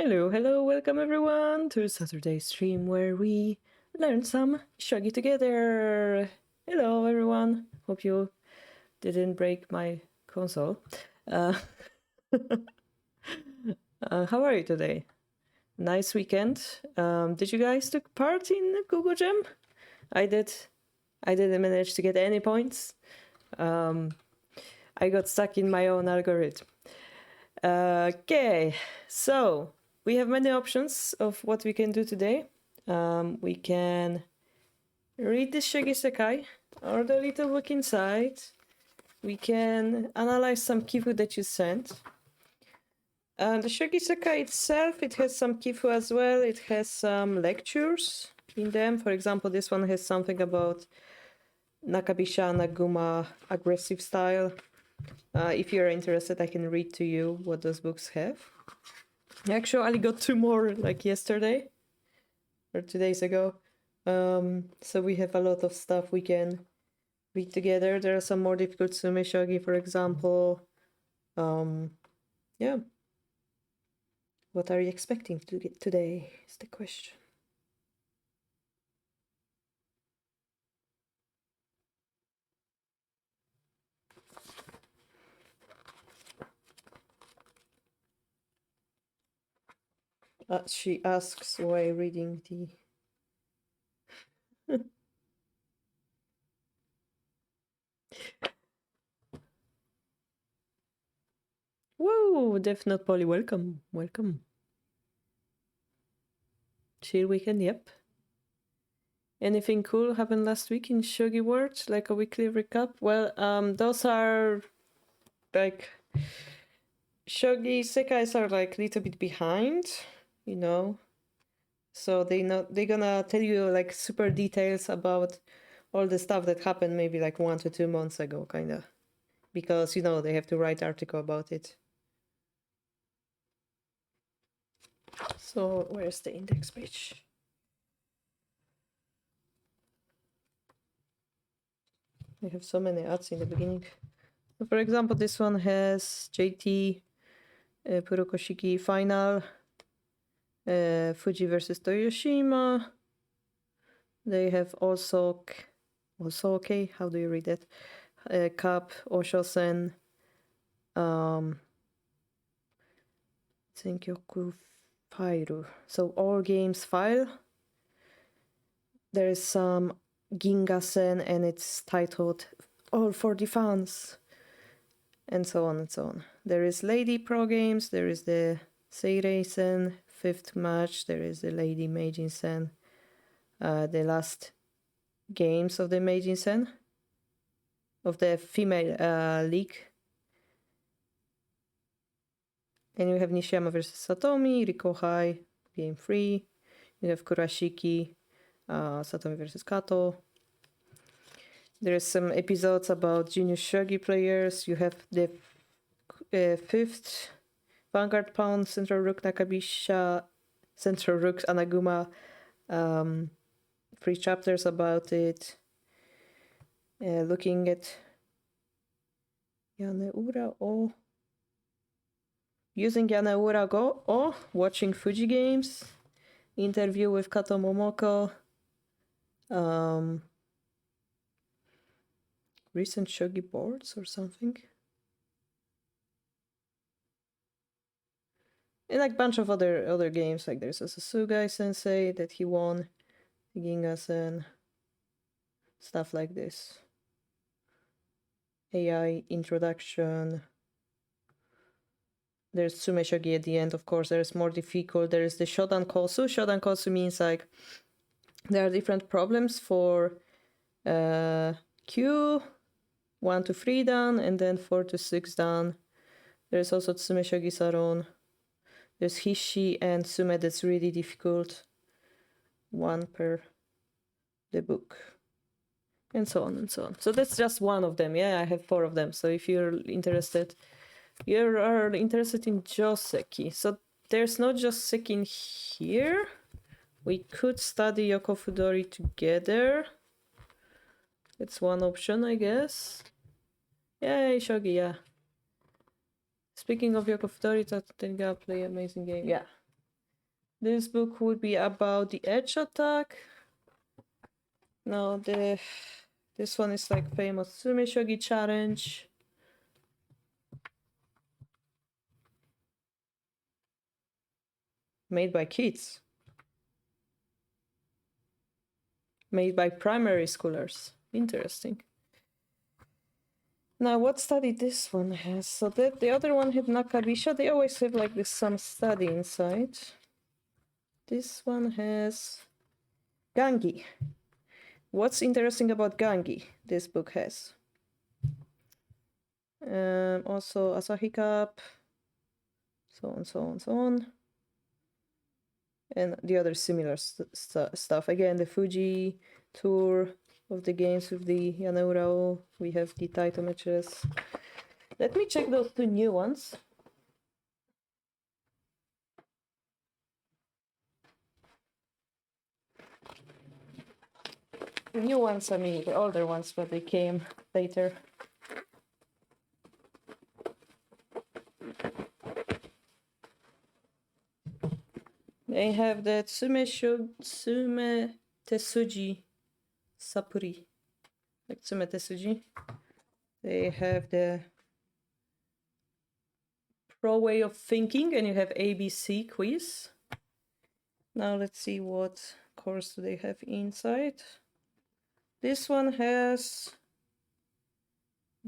Hello, welcome everyone to Saturday stream where we learn some shogi together. Hello everyone, hope you didn't break my console. Uh, how are you today? Nice weekend. Did you guys take part in Google Jam? I did. I didn't manage to get any points. I got stuck in my own algorithm. Okay, so we have many options of what we can do today. We can read the Shogi Sekai or the little book inside. We can analyze some kifu that you sent. The Shogi Sekai itself, it has some kifu as well. It has some lectures in them. For example, this one has something about Nakabisha Naguma aggressive style. If you're interested, I can read to you what those books have. I actually got 2 more like yesterday or 2 days ago. So we have a lot of stuff we can read together. There are some more difficult sume shogi, for example. Yeah. What are you expecting to get today is the question. She asks why reading the... Whoa, Death Note Polly, welcome. Chill weekend, yep. Anything cool happened last week in Shogi World? Like a weekly recap? Well, those are like... Shogi Sekais are like a little bit behind, you know. So they're gonna tell you like super details about all the stuff that happened maybe like 1 to 2 months ago, kinda. Because, you know, they have to write article about it. So where's the index page? I have so many ads in the beginning. So for example, this one has JT Purokoshiki final, Fuji versus Toyoshima. They have also okay, how do you read that? Cup, Oshosen, Senkyoku File. So all games file. There is some Gingasen and it's titled All for the Fans. And so on and so on. There is Lady Pro Games, there is the Seirei-sen, 5th match, there is the Lady Meijin-sen, the last games of the Meijin-sen, of the female league. And you have Nishiyama versus Satomi, Rikohai, game 3. You have Kurashiki, Satomi versus Kato. There are some episodes about junior shogi players. You have the 5th Vanguard Pawn, Central Rook Nakabisha, Central Rook Anaguma. 3 chapters about it. Looking at Yaneura O. Using Yaneura Go O. Watching Fuji games. Interview with Kato Momoko. Recent shogi boards or something. And like a bunch of other games, like there's a Sasugai Sensei that he won, Gingasen, stuff like this. AI introduction. There's Tsume Shogi at the end, of course. There's more difficult. There's the Shodan Kosu. Shodan Kosu means like there are different problems for Q, 1 to 3 dan, and then 4 to 6 dan. There's also Tsume Shogi Saron. There's Hishi and Sume that's really difficult. 1 per the book. And so on and so on. So that's just one of them. Yeah, I have 4 of them. So if you're interested, you are interested in Joseki. So there's no Joseki in here. We could study Yoko Fudori together. It's one option, I guess. Yay, Shogi, yeah. Speaking of Yoko Fudori, Tenga play amazing game. Yeah. This book would be about the edge attack. No, this one is like famous Sume Shogi challenge. Made by kids. Made by primary schoolers. Interesting. Now, what study this one has? So that the other one had Nakabisha. They always have like this some study inside. This one has Gangi. What's interesting about Gangi? This book has. Also Asahi Cup. So on, so on, so on. And the other similar stuff. Again, the Fuji tour of the games with the Yanaurao. We have the title matches. Let me check those two new ones. The new ones, I mean the older ones, but they came later. They have the Tsume Tesuji Sapuri. Like Tsume Tesuji. They have the Pro Way of Thinking, and you have ABC quiz. Now let's see what course do they have inside. This one has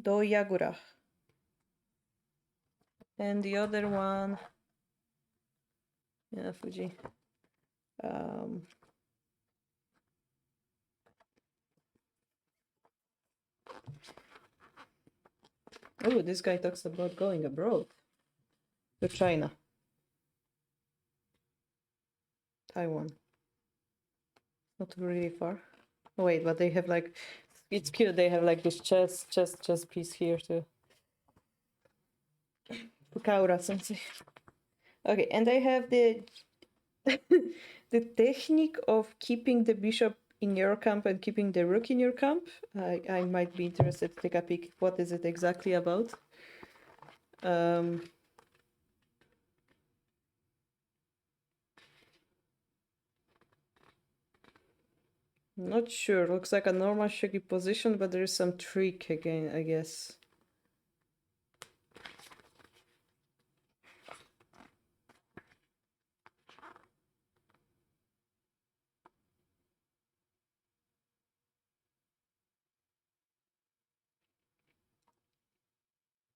Doyagura. And the other one, yeah, Fuji. Oh, this guy talks about going abroad to China, Taiwan. Not really far. Oh, wait, but they have like, it's cute. They have like this chess piece here too. Fukaura sensei. Okay, and they have the the technique of keeping the bishop in your camp and keeping the rook in your camp. I might be interested to take a peek. What is it exactly about? Not sure. Looks like a normal shogi position, but there is some trick again, I guess.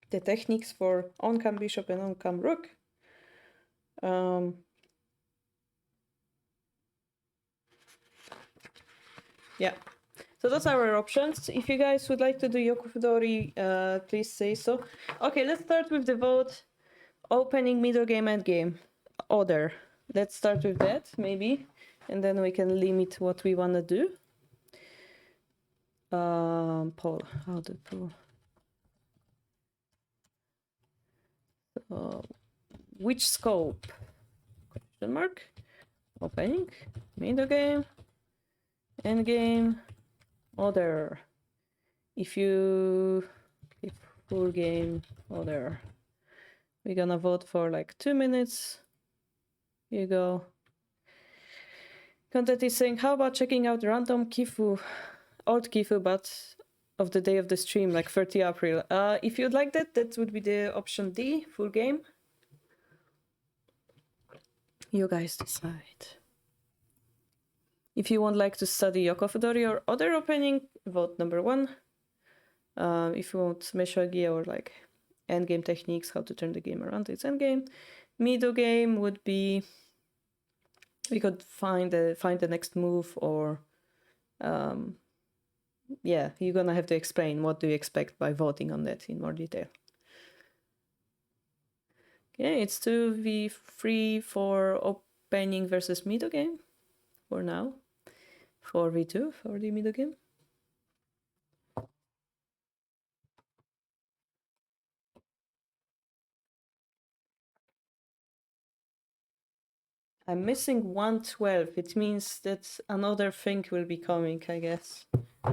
The techniques for on-cam bishop and on-cam rook. Yeah. So those are our options. If you guys would like to do Yokofudori, please say so. Okay, let's start with the vote. Opening, middle game, end game. Order. Let's start with that, maybe. And then we can limit what we want to do. Poll. How to poll? Which scope? Question mark. Opening, middle game, end game, order. If full game, order. We're gonna vote for like 2 minutes. Here you go. Content is saying, how about checking out random Kifu, old Kifu, but of the day of the stream, like 30 April. If you'd like that, that would be the option D, full game. You guys decide. If you would like to study Yokofudori or other opening, vote number 1. If you want Meshogi or like endgame techniques, how to turn the game around, it's endgame. Middle game would be, we could find the next move, or yeah, you're gonna have to explain what do you expect by voting on that in more detail. Okay, it's 2v3 for opening versus middle game for now. 4v2 for the middle game. I'm missing 112. It means that another thing will be coming, I guess.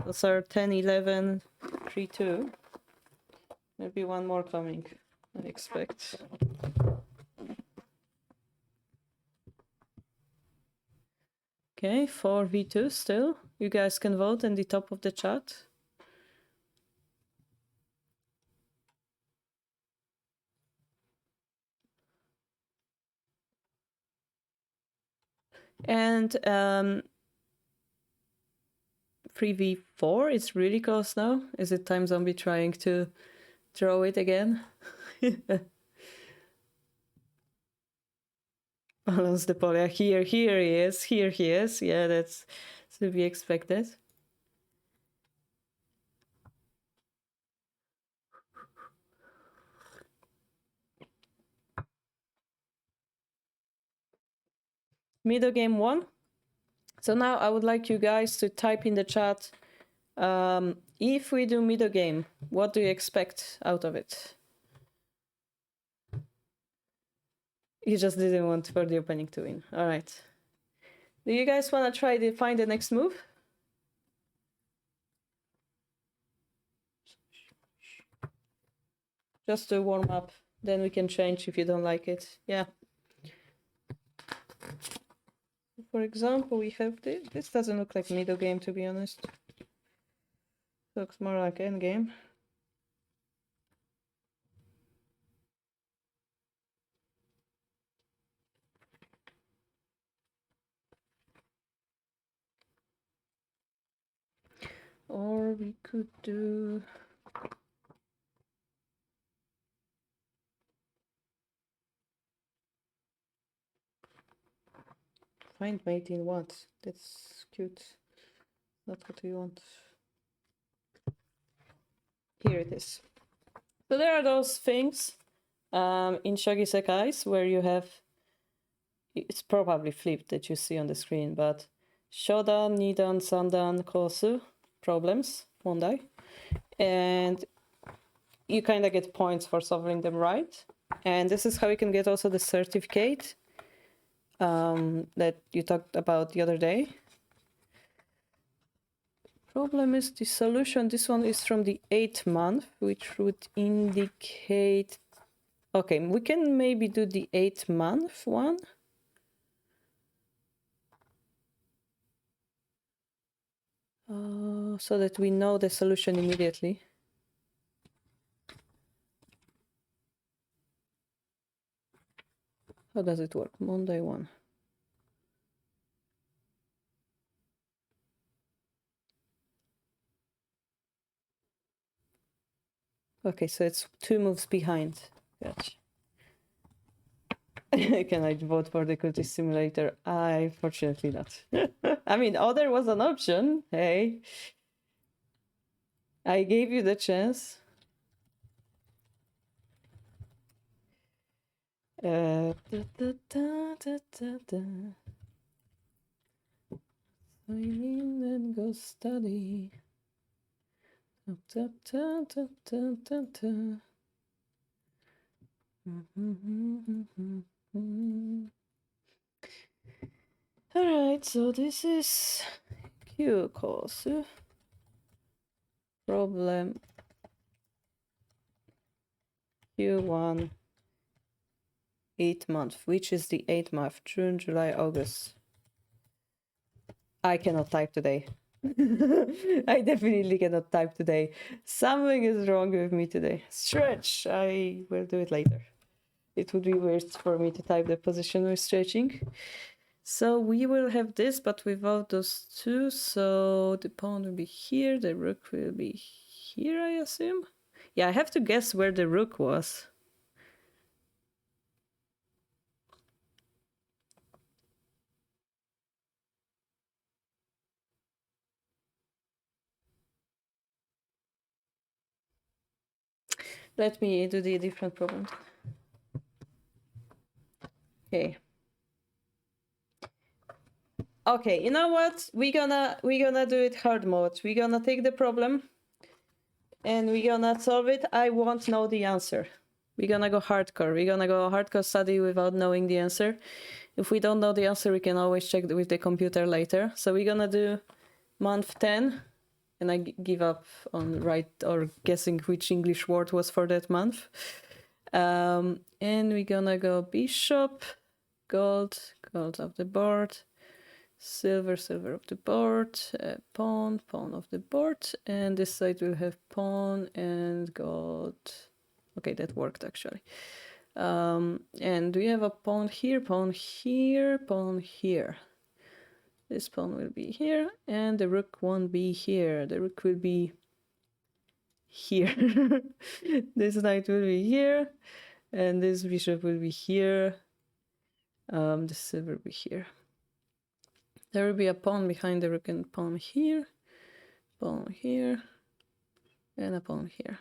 Those are 10, 11, 3, 2. Maybe one more coming, I expect. Okay, 4v2 still. You guys can vote in the top of the chat. And 3v4 is really close now. Is it Time Zombie trying to draw it again? Balance the polia. Here he is. Here he is. Yeah, that's to be expected. Middle game 1. So now I would like you guys to type in the chat, if we do middle game, what do you expect out of it? You just didn't want for the opening to win. All right. Do you guys want to try to find the next move? Just to warm up. Then we can change if you don't like it. Yeah. For example, we have this. This doesn't look like middle game, to be honest. Looks more like end game. Or we could do... Find mate in what? That's cute. Not what we want. Here it is. So there are those things in Shogi Sekais where you have... It's probably flipped that you see on the screen, but Shodan, Nidan, Sandan, Kosu, problems, Mondai. And you kind of get points for solving them right. And this is how you can get also the certificate that you talked about the other day. Problem is the solution. This one is from the 8th month, which would indicate... Okay, we can maybe do the 8th month one. So that we know the solution immediately. How does it work? Monday one. Okay, so it's 2 moves behind. Gotcha. Can I vote for the Cultist Simulator? I fortunately not. I mean, other was an option. Hey, I gave you the chance. Da, da, da, da, da, da. Sign in and go study. Da, da, da, da, da, da, da. All right, so this is Q Kosu. Problem Q1 8th month. Which is the 8th month? June, July, August. I cannot type today. I definitely cannot type today. Something is wrong with me today. Stretch. I will do it later. It would be weird for me to type the position with stretching. So we will have this, but without those two. So the pawn will be here. The rook will be here, I assume. Yeah, I have to guess where the rook was. Let me do the different problem. Okay. Okay, you know what? We're gonna do it hard mode. We're gonna take the problem and we're gonna solve it. I won't know the answer. We're gonna go hardcore. We're gonna go hardcore study without knowing the answer. If we don't know the answer, we can always check with the computer later. So we're gonna do month 10, and I give up on right or guessing which English word was for that month. And we're gonna go bishop, gold off the board. silver, silver of the board, pawn, pawn of the board, and this side will have pawn and god. Okay, that worked actually. And we have a pawn here, pawn here, pawn here. This pawn will be here, and the rook won't be here. The rook will be here. This knight will be here, and this bishop will be here. The silver will be here. There will be a pawn behind the rook and pawn here, and a pawn here.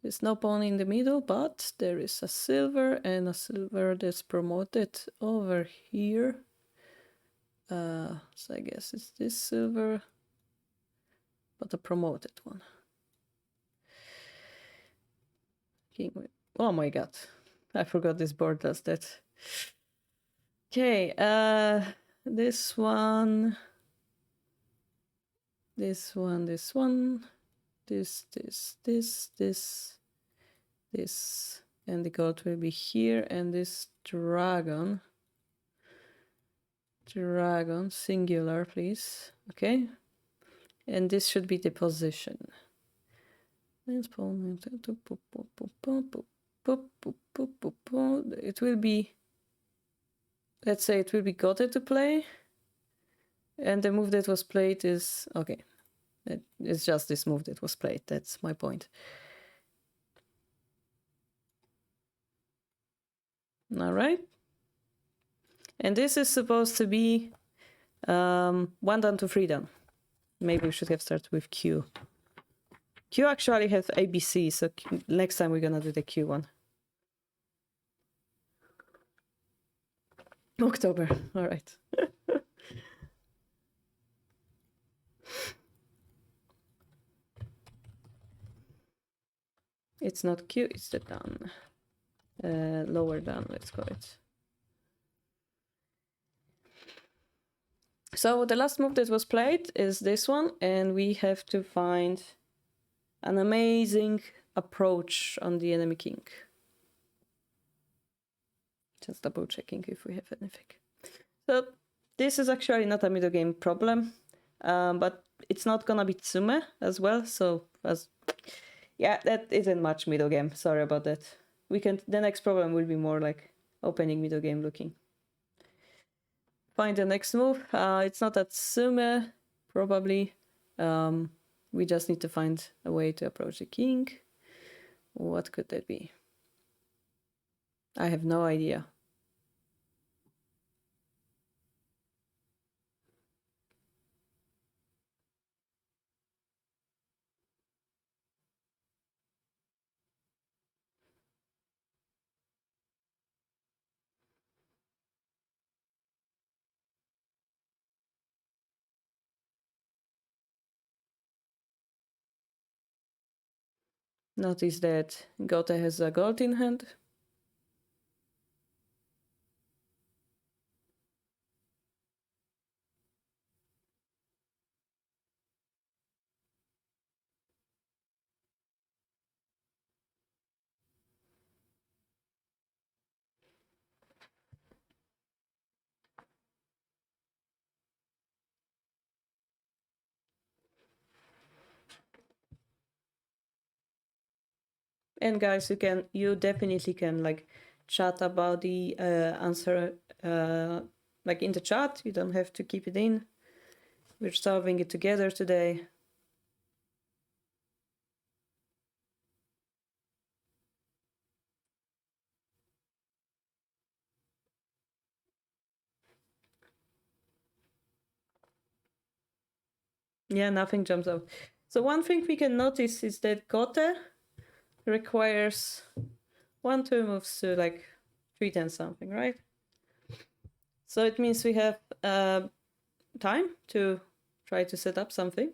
There's no pawn in the middle, but there is a silver and a silver that's promoted over here. So I guess it's this silver, but a promoted one. King with, oh my god, I forgot this board does that. Okay, this one, this, and the gold will be here, and this dragon, singular, please. Okay, and this should be the position. It will be, let's say it will be gote to play, and the move that was played is okay. It's just this move that was played. That's my point. All right. And this is supposed to be 1 down to 3 down. Maybe we should have started with Q. Q actually has ABC, so next time we're gonna do the Q one. October, all right. It's not Q, it's the down. Lower down, let's call it. So the last move that was played is this one, and we have to find an amazing approach on the enemy king. Just double checking if we have anything. So this is actually not a middle game problem, but it's not gonna be Tsume as well. So yeah, that isn't much middle game. Sorry about that. The next problem will be more like opening middle game looking. Find the next move. It's not a Tsume, probably. We just need to find a way to approach the king. What could that be? I have no idea. Notice that Gote has a gold in hand. And guys, you definitely can like chat about the answer like in the chat. You don't have to keep it in. We're solving it together today. Yeah, nothing jumps out. So one thing we can notice is that Gote requires 1-2 moves to like 3-10 something, right? So it means we have time to try to set up something.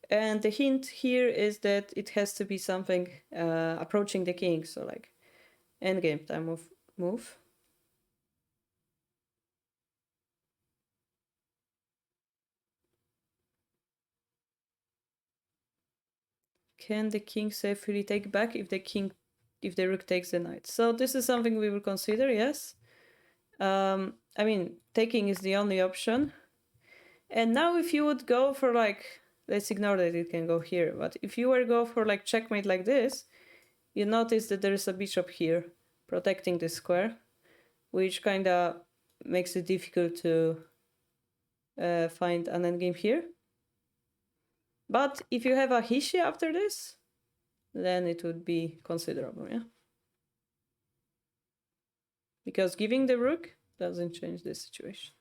And the hint here is that it has to be something approaching the king. So like endgame time of move. Can the king safely take back if the rook takes the knight? So this is something we will consider, yes. I mean, taking is the only option. And now if you would go for like, let's ignore that it can go here, but if you were to go for like checkmate like this, you notice that there is a bishop here protecting the square, which kind of makes it difficult to find an endgame here. But if you have a Hishi after this, then it would be considerable, yeah? Because giving the rook doesn't change the situation.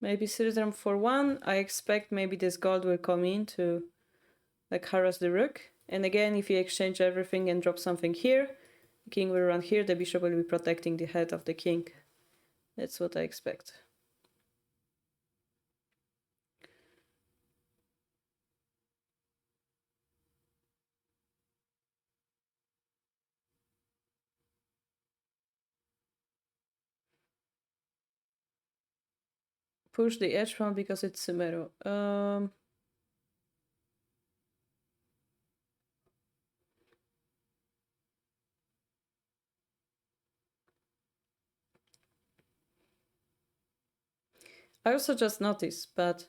Maybe citizen for one. I expect maybe this gold will come in to like harass the rook. And again, if you exchange everything and drop something here, the king will run here, the bishop will be protecting the head of the king. That's what I expect. Push the edge pawn because it's Sumero. I also just noticed, but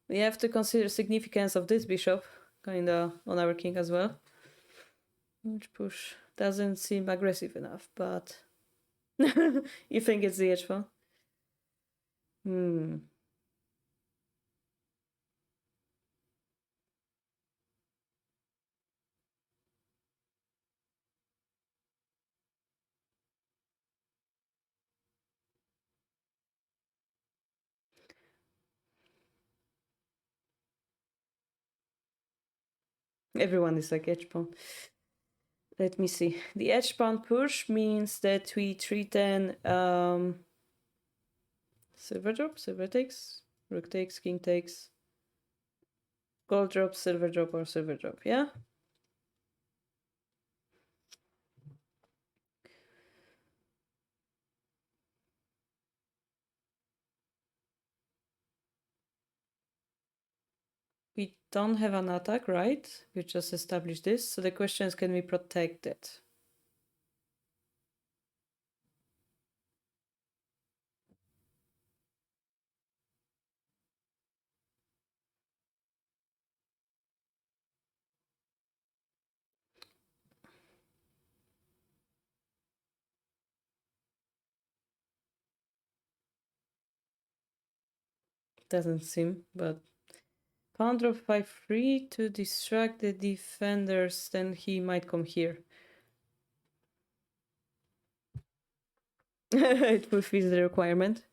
we have to consider significance of this bishop, kinda on our king as well. Which push doesn't seem aggressive enough, but you think it's the edge pawn? Everyone is like edge pawn. Let me see. The edge pawn push means that we treat then silver drop, silver takes, rook takes, king takes, gold drop, silver drop, or silver drop, yeah? We don't have an attack, right? We just established this. So the question is, can we protect it? Doesn't seem, but pawn drop 5-3 to distract the defenders, then he might come here. It fulfills the requirement.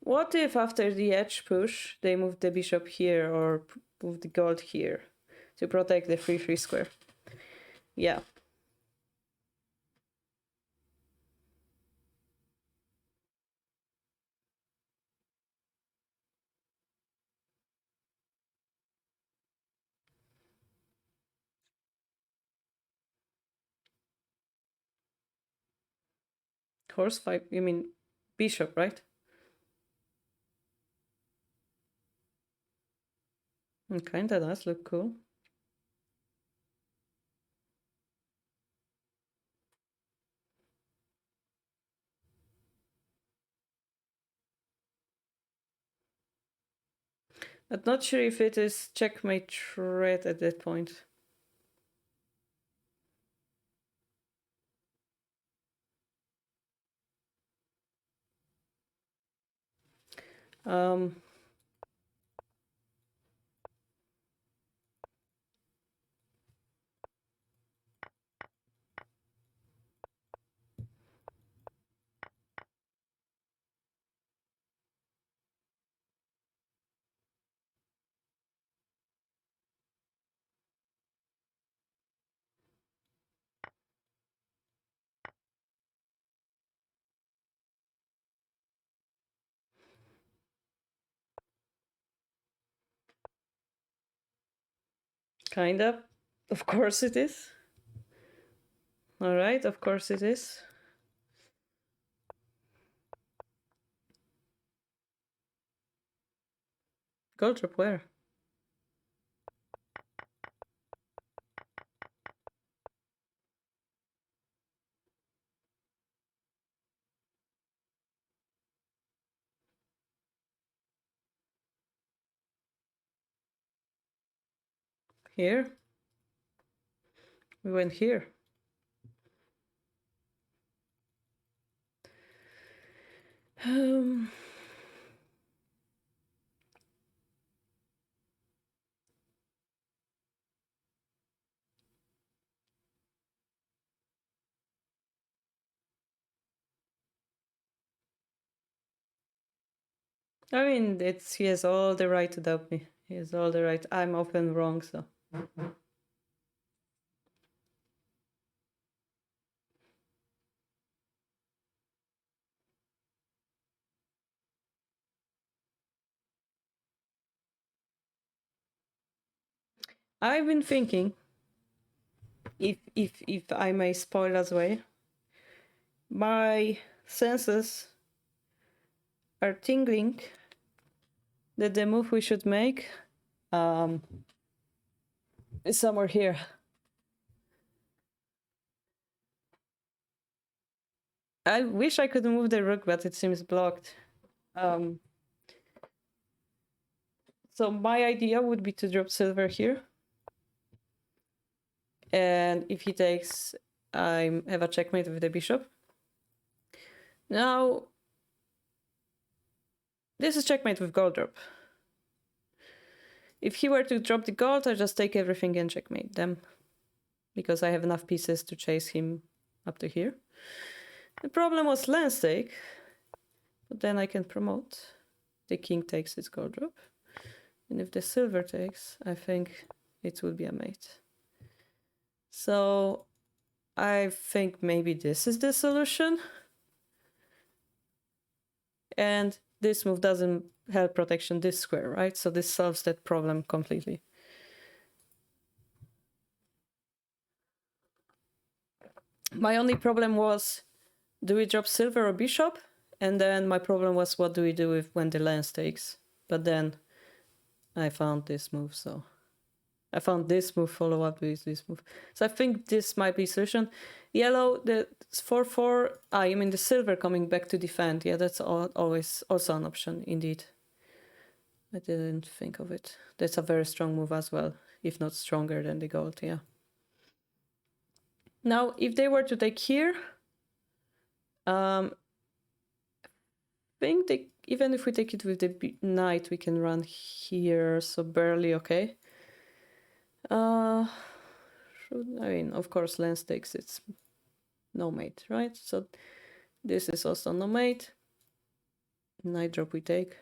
What if after the edge push, they move the bishop here or move the gold here to protect the 3-3 square? Yeah. Horse 5, you mean bishop, right? Kinda does look cool. I'm not sure if it is checkmate threat at that point. Um, Kind of. Of course it is. All right, of course it is. Gold drop where? Here? We went here. Um, I mean, he has all the right to doubt me. He has all the right. I'm often wrong, so. I've been thinking, if I may spoil us away, my senses are tingling that the move we should make is somewhere here. I wish I could move the rook, but it seems blocked. So my idea would be to drop silver here. And if he takes, I have a checkmate with the bishop. Now, this is checkmate with gold drop. If he were to drop the gold, I just take everything and checkmate them, because I have enough pieces to chase him up to here. The problem was lance take, but then I can promote. The king takes its gold drop. And if the silver takes, I think it would be a mate. So I think maybe this is the solution. And this move doesn't help protection this square, right? So this solves that problem completely. My only problem was, do we drop silver or bishop? And then my problem was, what do we do if when the lance takes? But then I found this move, so I found this move follow up with this move. So I think this might be a solution. Yellow, the 4-4, I mean the silver coming back to defend. Yeah, that's always also an option, indeed. I didn't think of it. That's a very strong move as well, if not stronger than the gold, yeah. Now, if they were to take here, I think they, even if we take it with the knight, we can run here, so barely okay. I mean, of course, lance takes, it's no mate, right? So this is also no mate. Knight drop we take.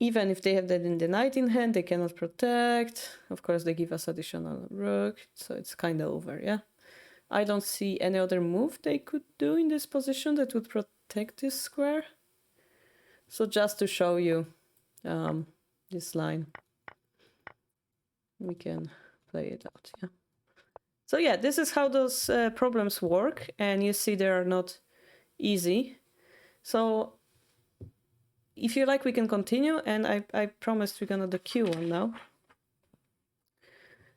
Even if they have that in the knight in hand, they cannot protect. Of course, they give us additional rook, so it's kind of over, yeah? I don't see any other move they could do in this position that would protect this square. So just to show you this line, we can play it out, yeah? So yeah, this is how those problems work, and you see they are not easy. So if you like, we can continue, and I promised we're gonna do Q1 now.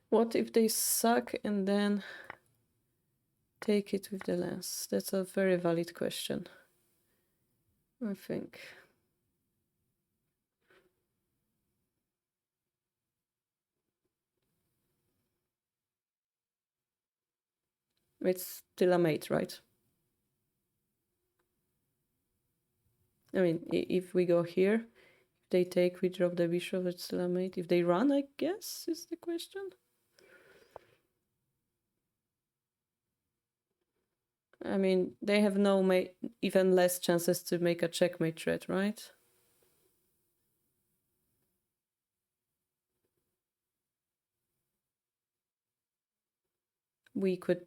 What if they suck and then take it with the lance? That's a very valid question, I think. It's still a mate, right? I mean, if we go here, if they take, we drop the bishop, it's still a mate. If they run, I guess, is the question. I mean, they have no mate, even less chances to make a checkmate threat, right? We could.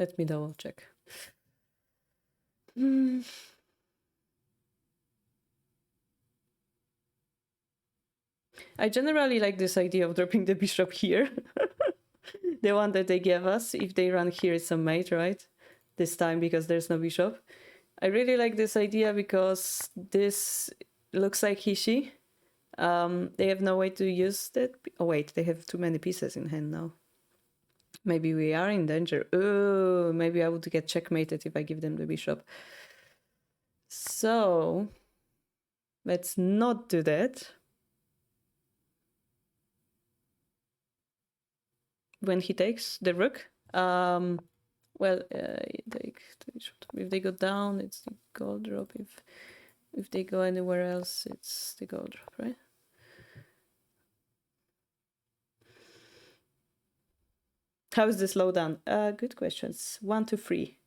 Let me double check. I generally like this idea of dropping the bishop here. The one that they gave us. If they run here, it's a mate, right? This time, because there's no bishop. I really like this idea because this looks like Hishi. They have no way to use that. Oh wait, they have too many pieces in hand now. Maybe we are in danger. Oh, maybe I would get checkmated if I give them the bishop. So let's not do that. When he takes the rook, well, if they go down, it's the gold drop. If they go anywhere else, it's the gold drop, right? How is this low down? Good questions. 1 to 3.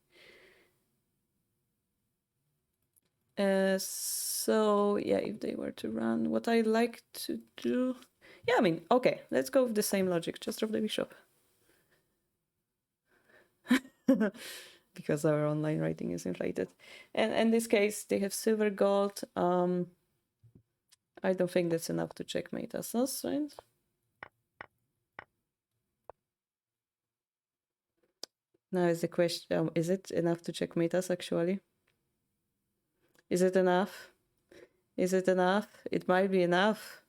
So yeah, if they were to run, what I like to do, yeah, I mean, okay, let's go with the same logic. Just drop the bishop. Because our online writing is inflated. And in this case, they have silver gold. I don't think that's enough to checkmate us, right? Now is the question, is it enough to checkmate us actually? Is it enough? Is it enough? It might be enough.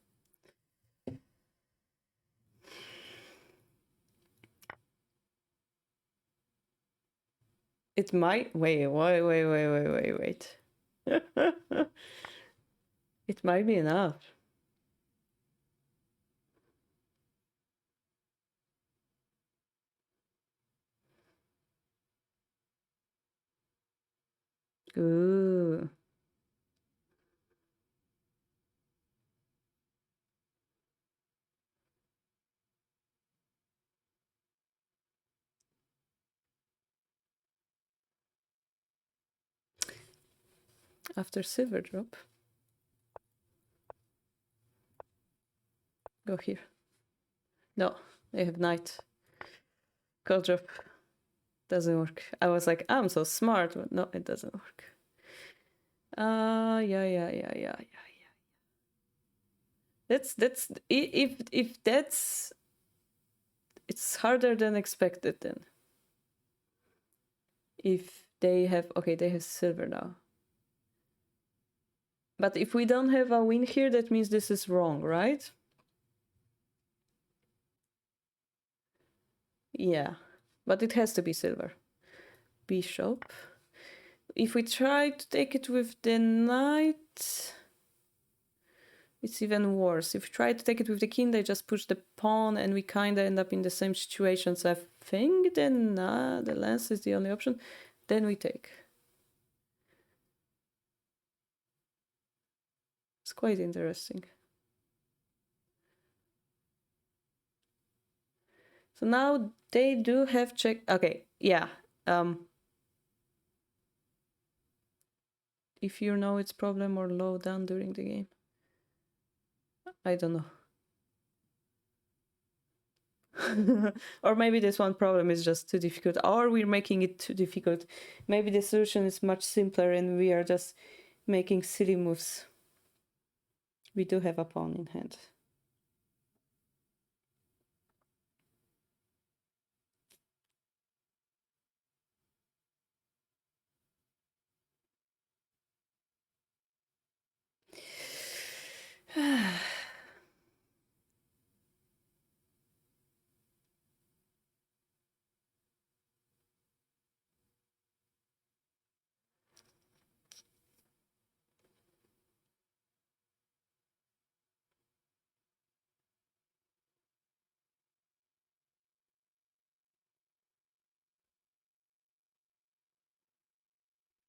It might, wait. It might be enough. Ooh. After silver drop. Go here. No, they have knight. Gold drop. Doesn't work. I was like, I'm so smart, but no, it doesn't work. Yeah. That's if that's, it's harder than expected then. If they have, okay, they have silver now. But if we don't have a win here, that means this is wrong, right? Yeah, but it has to be silver. Bishop. If we try to take it with the knight, it's even worse. If we try to take it with the king, they just push the pawn and we kind of end up in the same situation. So I think then the lance is the only option. Then we take. It's quite interesting. So now they do have check. Okay, yeah. If you know it's problem or low down during the game. I don't know. Or maybe this one problem is just too difficult, or we're making it too difficult. Maybe the solution is much simpler and we are just making silly moves. We do have a pawn in hand.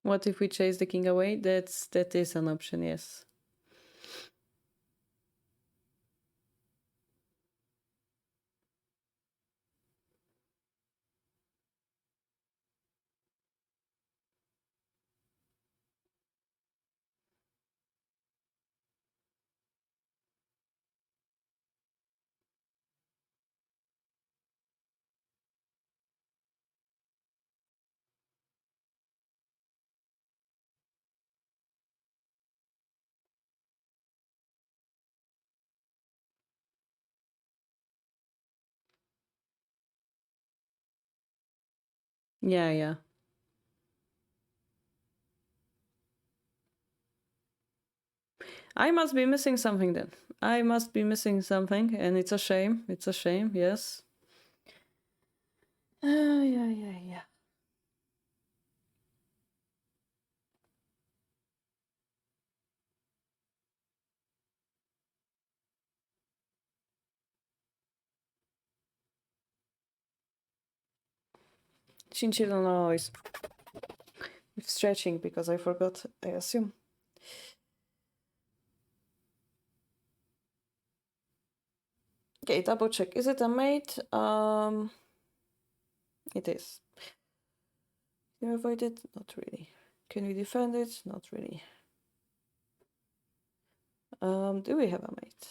What if we chase the king away? That is an option, yes. Yeah, yeah. I must be missing something then. I must be missing something, and it's a shame. It's a shame, yes. Yeah. Chinchilla noise. With stretching, because I forgot, I assume. Okay, double check. Is it a mate? It is. Can we avoid it? Not really. Can we defend it? Not really. Do we have a mate?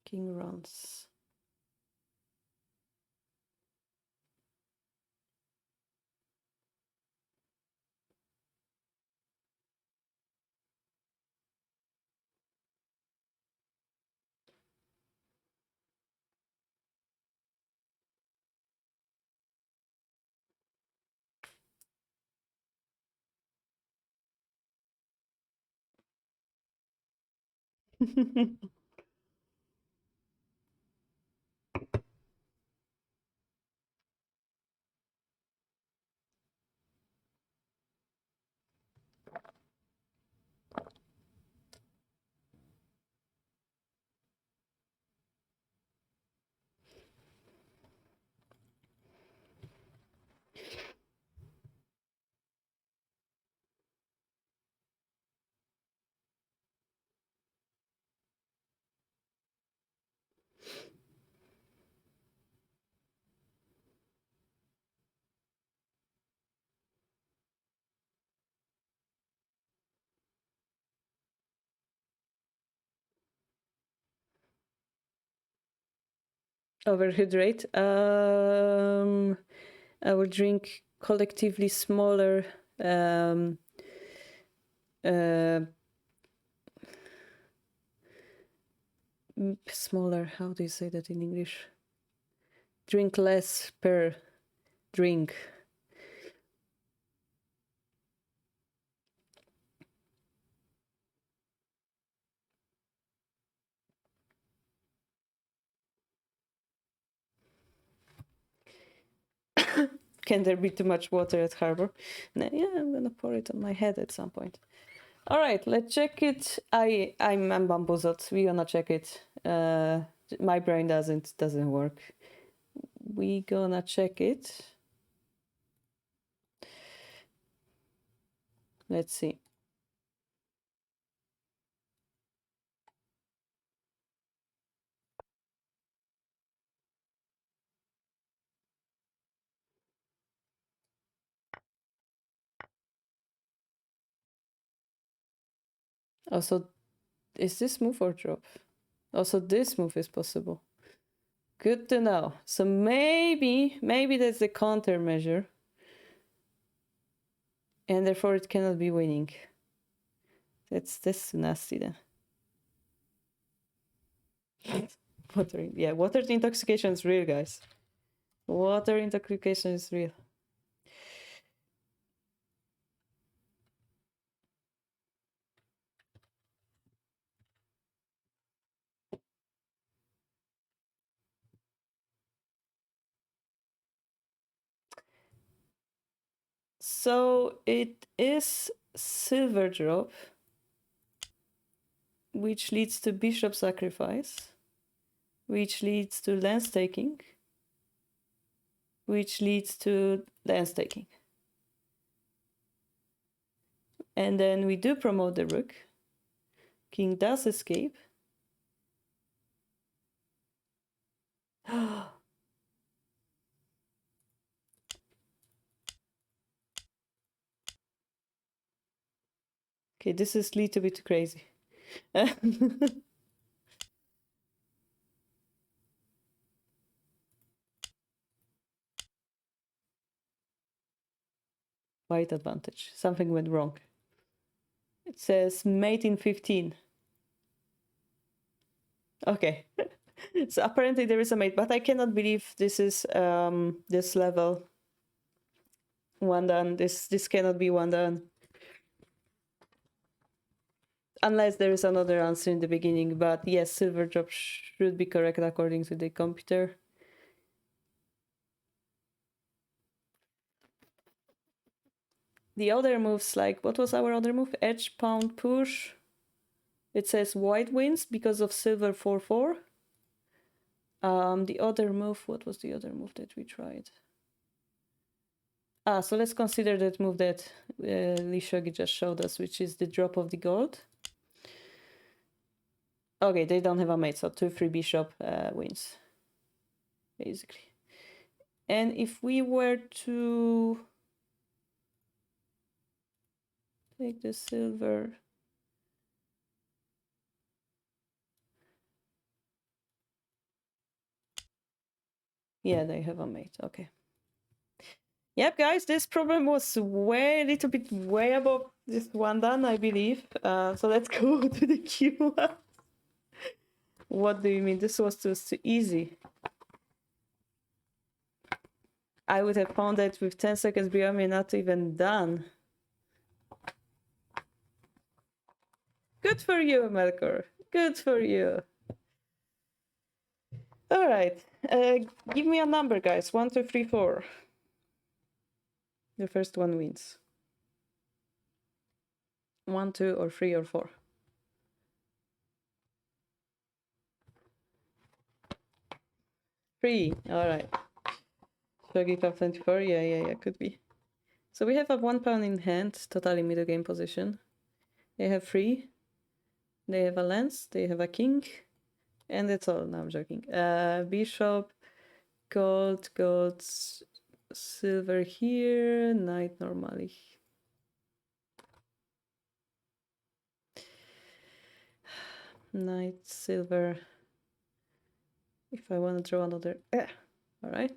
King runs. Overhydrate. I will drink collectively smaller uh, smaller, how do you say that in English? Drink less per drink. Can there be too much water at Harbor? No, yeah, I'm gonna pour it on my head at some point. All right, let's check it. I'm bamboozled. We gonna check it. My brain doesn't work. We gonna check it. Let's see. Also, is this move or drop? Also, this move is possible. Good to know. So maybe that's the countermeasure, and therefore it cannot be winning. That's nasty then. Water intoxication is real, guys. Water intoxication is real. So it is silver drop, which leads to bishop sacrifice, which leads to lance taking, which leads to lance taking. And then we do promote the rook. King does escape. Okay, this is a little bit crazy. White advantage. Something went wrong. It says mate in 15. Okay. So apparently there is a mate, but I cannot believe this is this level. One done. This cannot be one done. Unless there is another answer in the beginning, but yes, silver drop should be correct according to the computer. The other moves, like, what was our other move? Edge, pound, push. It says white wins because of silver 4-4. The other move, what was the other move that we tried? So let's consider that move that Lee Shogi just showed us, which is the drop of the gold. Okay, they don't have a mate, so 2-3 bishop wins, basically. And if we were to take the silver... Yeah, they have a mate, okay. Yep, guys, this problem was a little bit way above this one done, I believe. So let's go to the Q. What do you mean? This was just too easy. I would have found that with 10 seconds beyond me, not even done. Good for you, Melkor. Good for you. All right. Give me a number, guys. 1, 2, 3, 4. The first one wins. 1, 2, or 3, or 4. 3. All right. Shogi Cup 24. Yeah, could be. So we have a 1 pawn in hand, totally middle game position. They have 3. They have a lance. They have a king. And that's all. No, I'm joking. Bishop, gold, silver here, knight normally. Knight, silver. If I want to draw another... all right.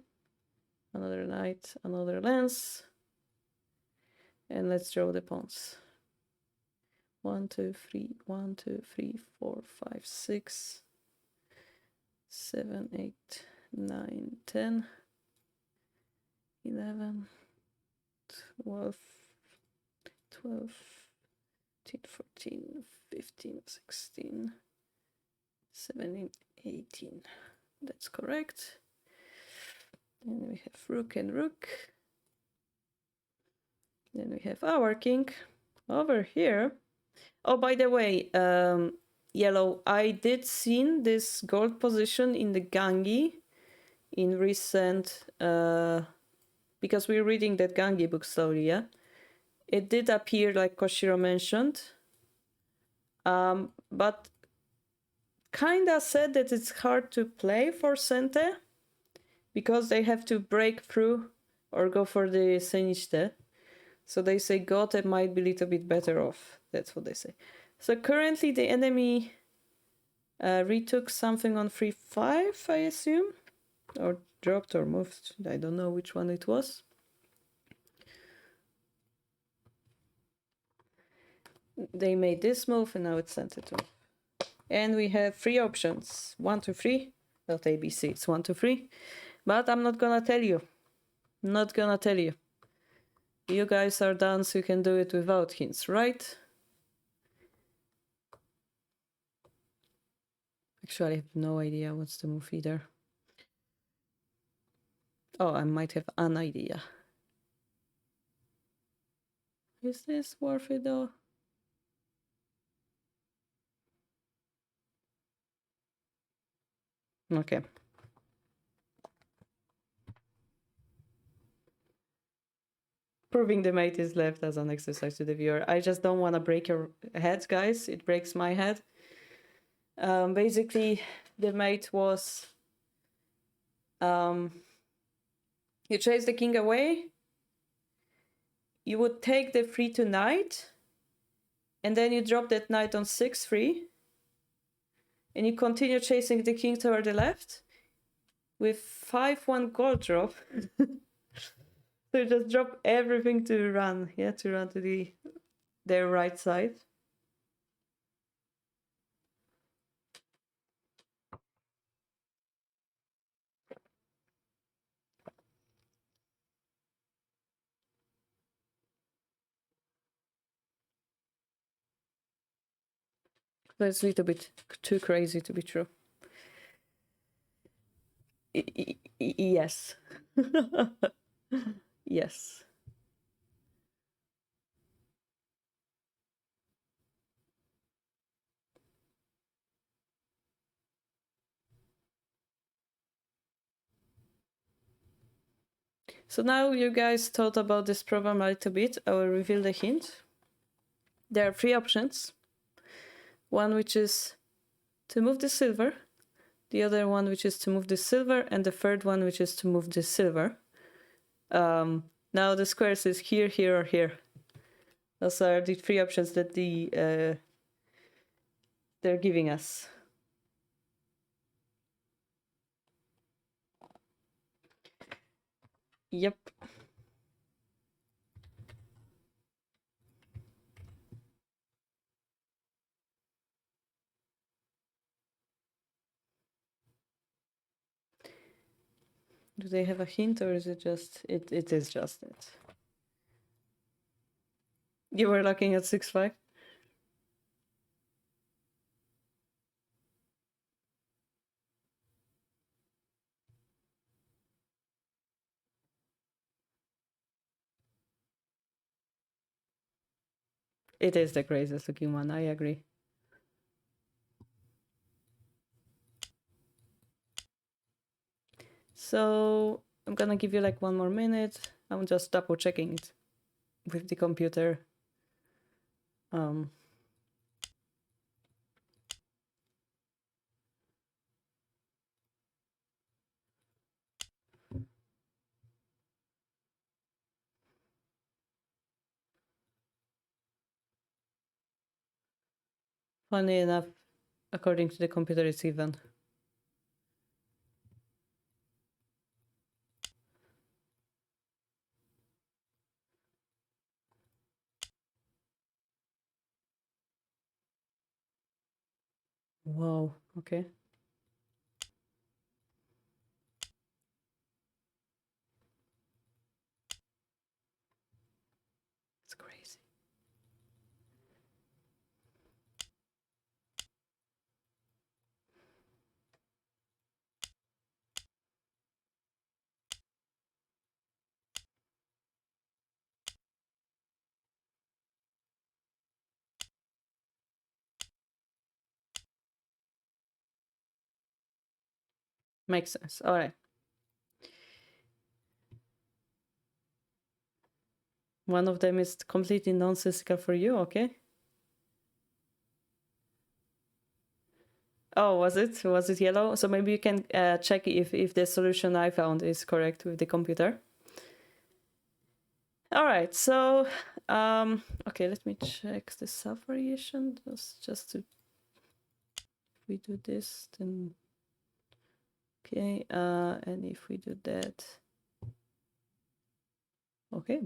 Another knight, another lance. And let's draw the pawns. 1, 2, 3, 1, 2, 3, 4, 5, 6, 7, 8, 9, 10, 11, 12, 13, 14, 15, 16, 17, 18. That's correct. And we have rook and rook. Then we have our king over here. Oh, by the way, yellow, I did see this gold position in the Gangi in recent, because we're reading that Gangi book slowly, yeah? It did appear, like Koshiro mentioned, but kinda said that it's hard to play for Sente because they have to break through or go for the Senishite. So they say Gote might be a little bit better off. That's what they say. So currently the enemy retook something on 3-5, I assume. Or dropped or moved. I don't know which one it was. They made this move and now it's sent it to me. And we have 3 options. 1, 2, 3. Not ABC, it's 1, 2, 3. But I'm not gonna tell you. Not gonna tell you. You guys are done, so you can do it without hints, right? Actually, I have no idea what's the move either. Oh, I might have an idea. Is this worth it though? Okay. Proving the mate is left as an exercise to the viewer. I just don't want to break your head, guys. It breaks my head. Basically, the mate was... you chase the king away. You would take the 3 to knight. And then you drop that knight on 6-3. And you continue chasing the king toward the left. With 5-1 gold drop. So you just drop everything to run. Yeah, to run to their right side. That's a little bit too crazy to be true. Yes. Yes. So now you guys thought about this problem a little bit. I will reveal the hint. There are three options. One which is to move the silver, the other one which is to move the silver, and the third one which is to move the silver. Now the squares is here, here, or here. Those are the three options that they're giving us. Yep. Do they have a hint, or is it just it? It is just it. You were looking at 6-5. It is the craziest looking one. I agree. So I'm gonna give you like 1 more minute. I'm just double checking it with the computer. Funny enough, according to the computer, it's even. Wow, okay. It's crazy. Makes sense. All right. One of them is completely nonsensical for you, okay? Oh, was it? Was it yellow? So maybe you can check if the solution I found is correct with the computer. All right, so okay, let me check the sub-variation. Just to, if we do this, then okay, and if we do that, okay.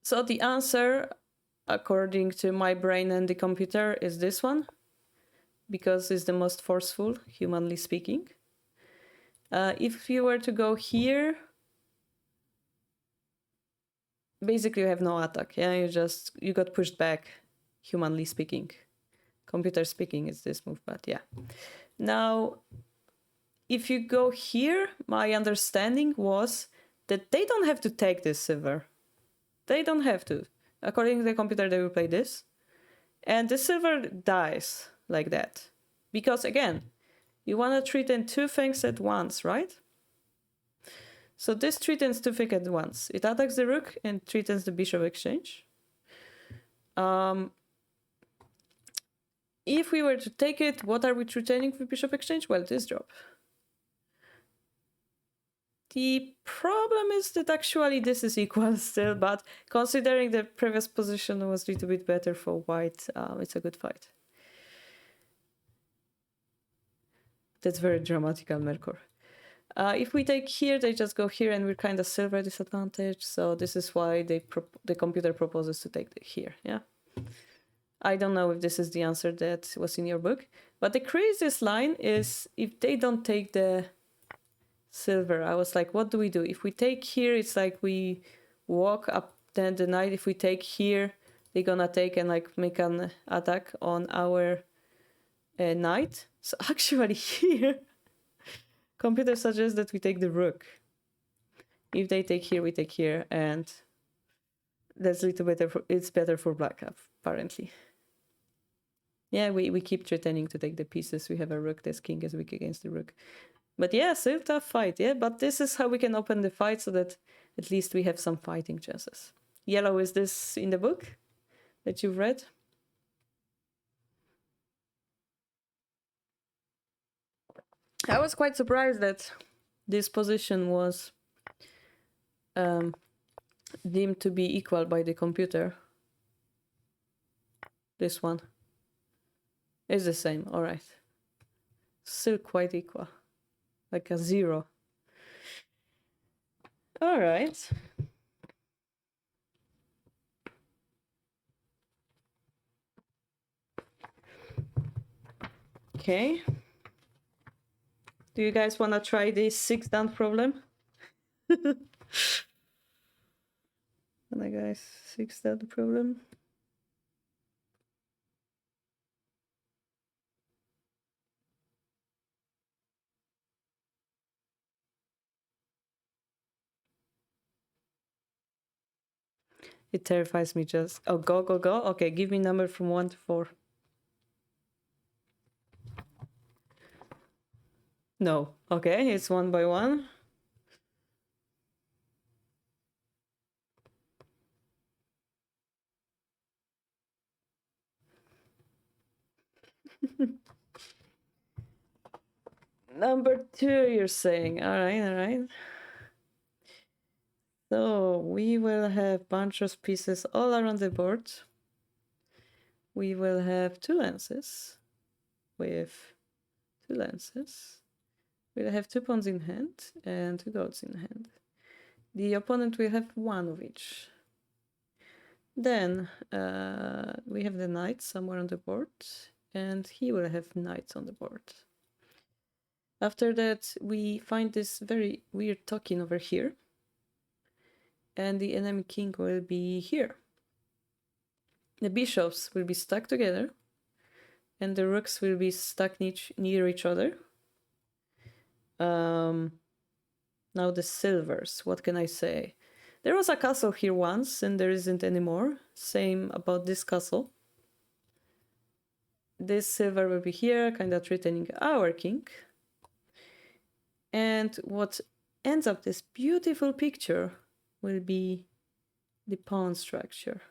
So the answer, according to my brain and the computer, is this one, because it's the most forceful, humanly speaking. If you were to go here, basically you have no attack. Yeah, you got pushed back, humanly speaking. Computer speaking is this move, but yeah. Now, if you go here, my understanding was that they don't have to take this silver. They don't have to. According to the computer, they will play this. And the silver dies like that. Because again, you want to threaten two things at once, right? So this threatens two things at once. It attacks the rook and threatens the bishop exchange. If we were to take it, what are we threatening with bishop exchange? Well, this drop. The problem is that actually this is equal still, but considering the previous position was a little bit better for white, it's a good fight. That's very dramatical, Merkur. If we take here, they just go here and we're kind of silver disadvantage. So this is why the computer proposes to take here, yeah? I don't know if this is the answer that was in your book. But the craziest line is if they don't take the silver. I was like, what do we do? If we take here, it's like we walk up then the knight. If we take here, they're gonna take and like make an attack on our knight. So actually here, computer suggests that we take the rook. If they take here, we take here, and that's a little better. It's better for black, apparently. Yeah, we keep threatening to take the pieces. We have a rook. This king is weak against the rook. But yeah, still tough fight. Yeah, but this is how we can open the fight so that at least we have some fighting chances. Yellow, is this in the book that you've read? I was quite surprised that this position was deemed to be equal by the computer. This one is the same. All right, still quite equal, like a 0. All right. Okay. Do you guys want to try this 6 down problem? Wanna guys 6 down problem? It terrifies me just. Oh, go, go, go. Okay, give me number from 1 to 4. No. Okay, it's 1 by 1. Number 2, you're saying. All right, all right. So we will have bunch of pieces all around the board. We will have 2 lances with 2 lances. We'll have 2 pawns in hand and 2 goats in hand. The opponent will have 1 of each. Then we have the knight somewhere on the board, and he will have knights on the board. After that, we find this very weird token over here, and the enemy king will be here. The bishops will be stuck together, and the rooks will be stuck near each other. Now the silvers, what can I say? There was a castle here once, and there isn't anymore. Same about this castle. This silver will be here, kind of threatening our king. And what ends up this beautiful picture will be the pawn structure.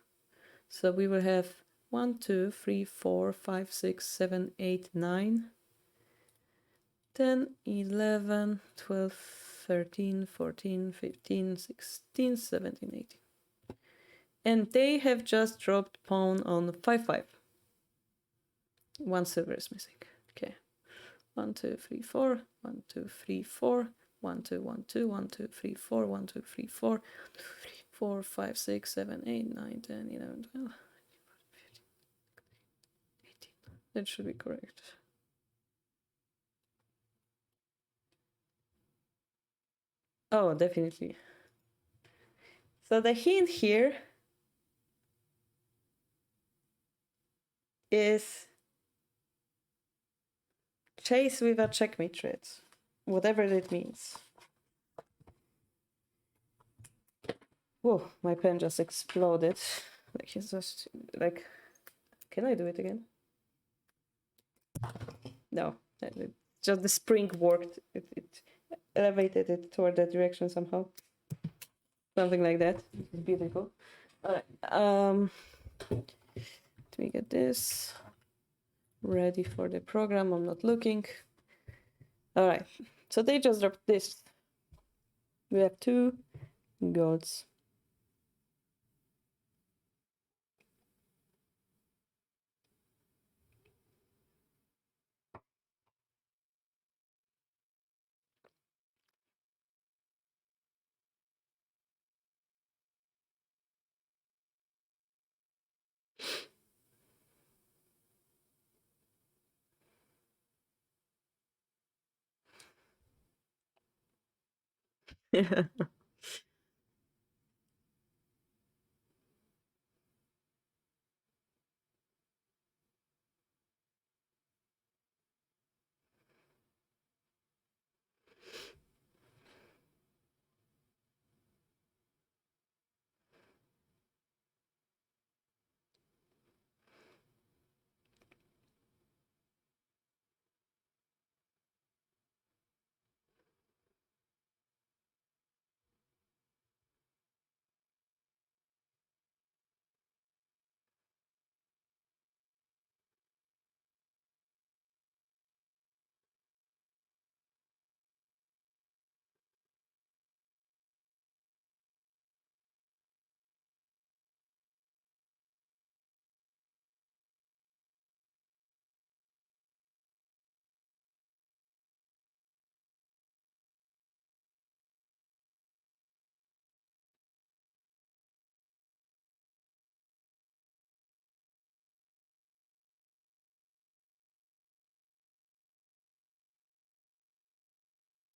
So we will have 1, 2, 3, 4, 5, 6, 7, 8, 9, 10, 11, 12, 13, 14, 15, 16, 17, 18. And they have just dropped pawn on 5, 5. 1 silver is missing. Okay. 1, 2, 3, 4. 1, 2, 3, 4. 1, 2, 1, 2. 1, 2, 3, 4. 1, 2, 3, 4. 4, 5, 6, 7, 8, 9, 10, 11, 12. 15, 18. That should be correct. Oh, definitely. So the hint here is chase with a checkmate threat, whatever that means. Whoa, my pen just exploded. Like it's just like, can I do it again? No, just the spring worked. It elevated it toward that direction somehow. Something like that. Beautiful. All right. Let me get this ready for the program. I'm not looking. All right. So they just dropped this. We have 2 goats. Yeah. All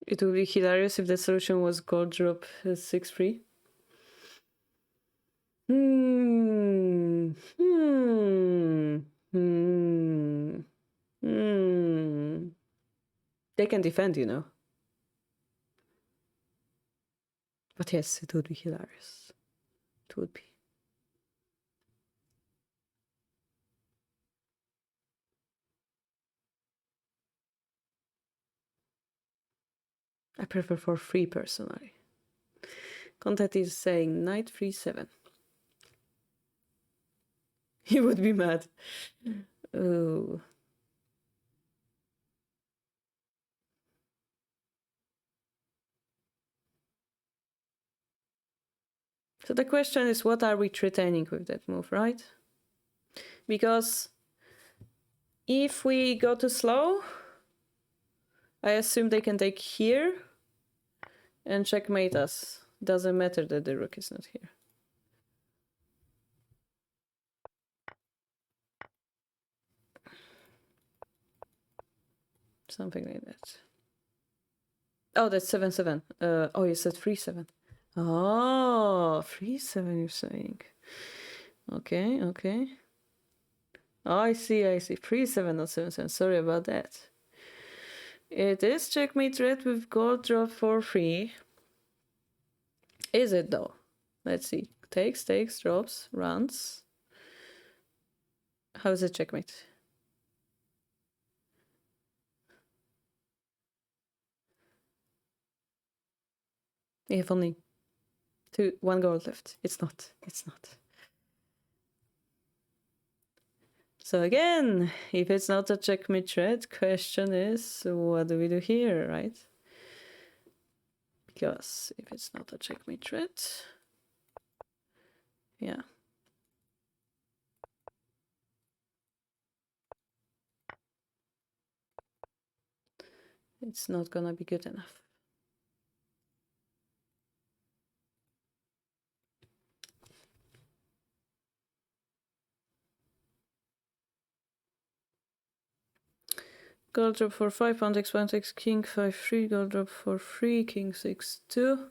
It would be hilarious if the solution was gold drop 6-free. Hmm. Hmm. Hmm. Hmm. They can defend, you know. But yes, it would be hilarious. It would be. I prefer for free personally. Content is saying knight 3-7. He would be mad. Oh. So the question is, what are we threatening with that move, right? Because if we go too slow, I assume they can take here and checkmate us. Doesn't matter that the rook is not here. Something like that. Oh, that's 7-7. Oh, you said 3-7. Oh, 3-7 you're saying. Okay, okay. Oh, I see. 3-7, not 7-7. Sorry about that. It is checkmate red with gold drop for free. Is it though? Let's see. Takes, drops, runs. How is it checkmate? We have only 1 gold left. It's not. So again, if it's not a checkmate threat, question is, what do we do here, right? Because if it's not a checkmate threat, yeah. It's not gonna be good enough. Gold drop for 5, pawn takes, king 5-3, gold drop for 3, king 6-2.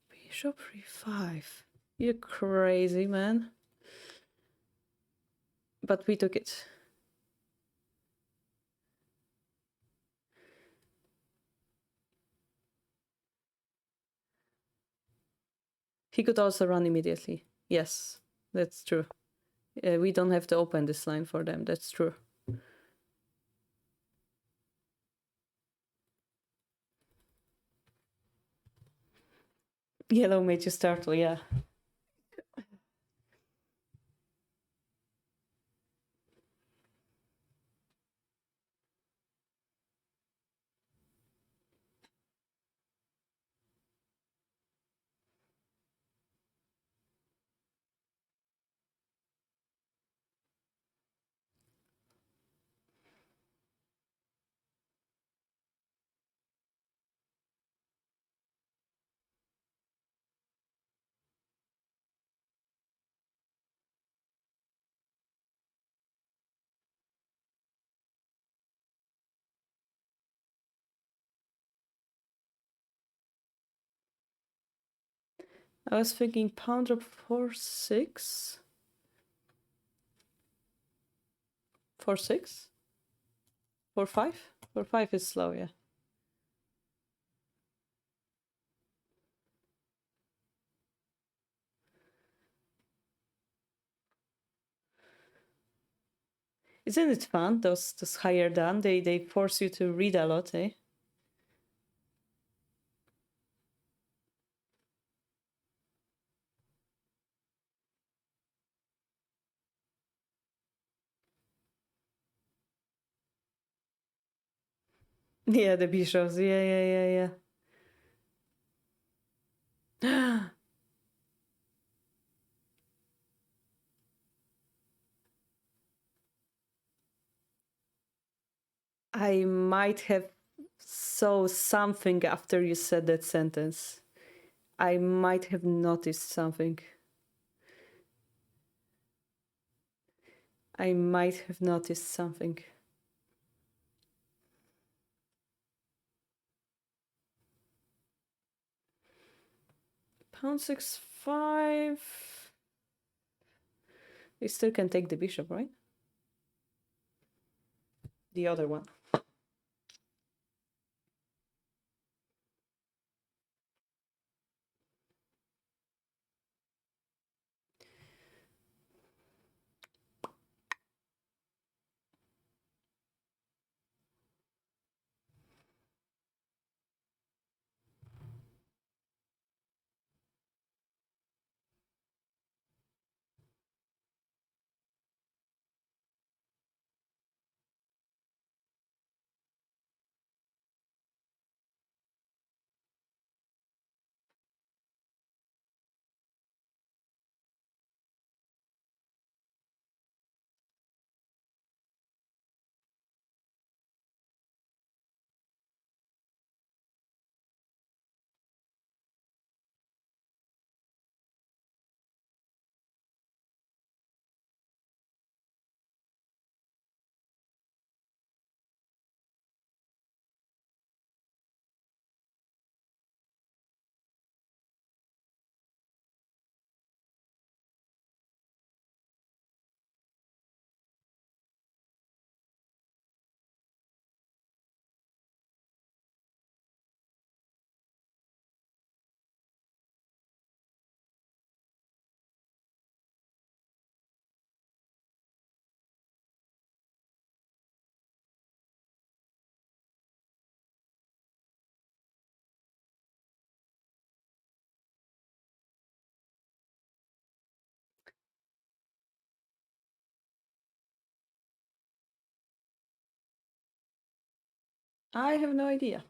Bishop 3-5. You're crazy, man. But we took it. He could also run immediately. Yes, that's true. We don't have to open this line for them. That's true. Yellow made you startle, yeah. I was thinking pawn drop 4-6. 4-6? 4-5? 4-5 is slow, yeah. Isn't it fun? Those higher down, they force you to read a lot, eh? Yeah, the bishops. Yeah. I might have saw something after you said that sentence. I might have noticed something. I might have noticed something. Pawn 6-5. We still can take the bishop, right? The other one. I have no idea.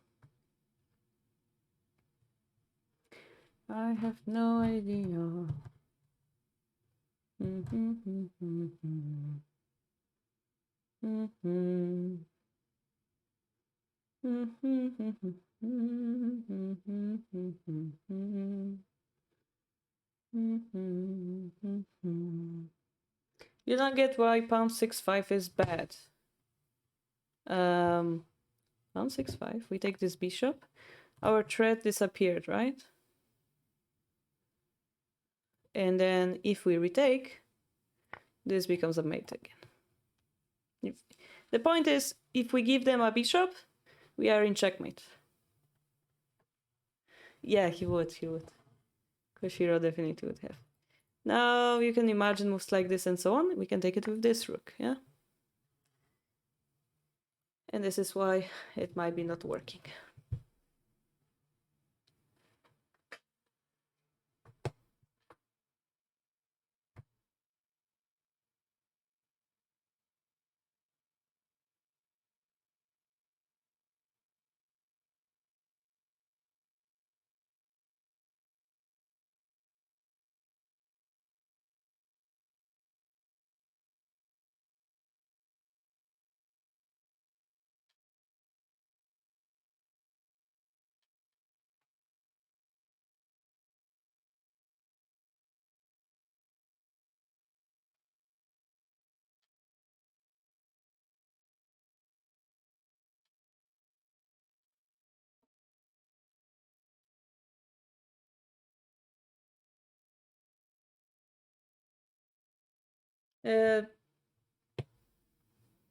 I have no idea. You don't get why pawn 6-5 is bad. Pawn 6-5. We take this bishop. Our threat disappeared, right? And then if we retake, this becomes a mate again. The point is, if we give them a bishop, we are in checkmate. Yeah, he would. Koshiro definitely would have. Now you can imagine moves like this and so on. We can take it with this rook, yeah? And this is why it might be not working.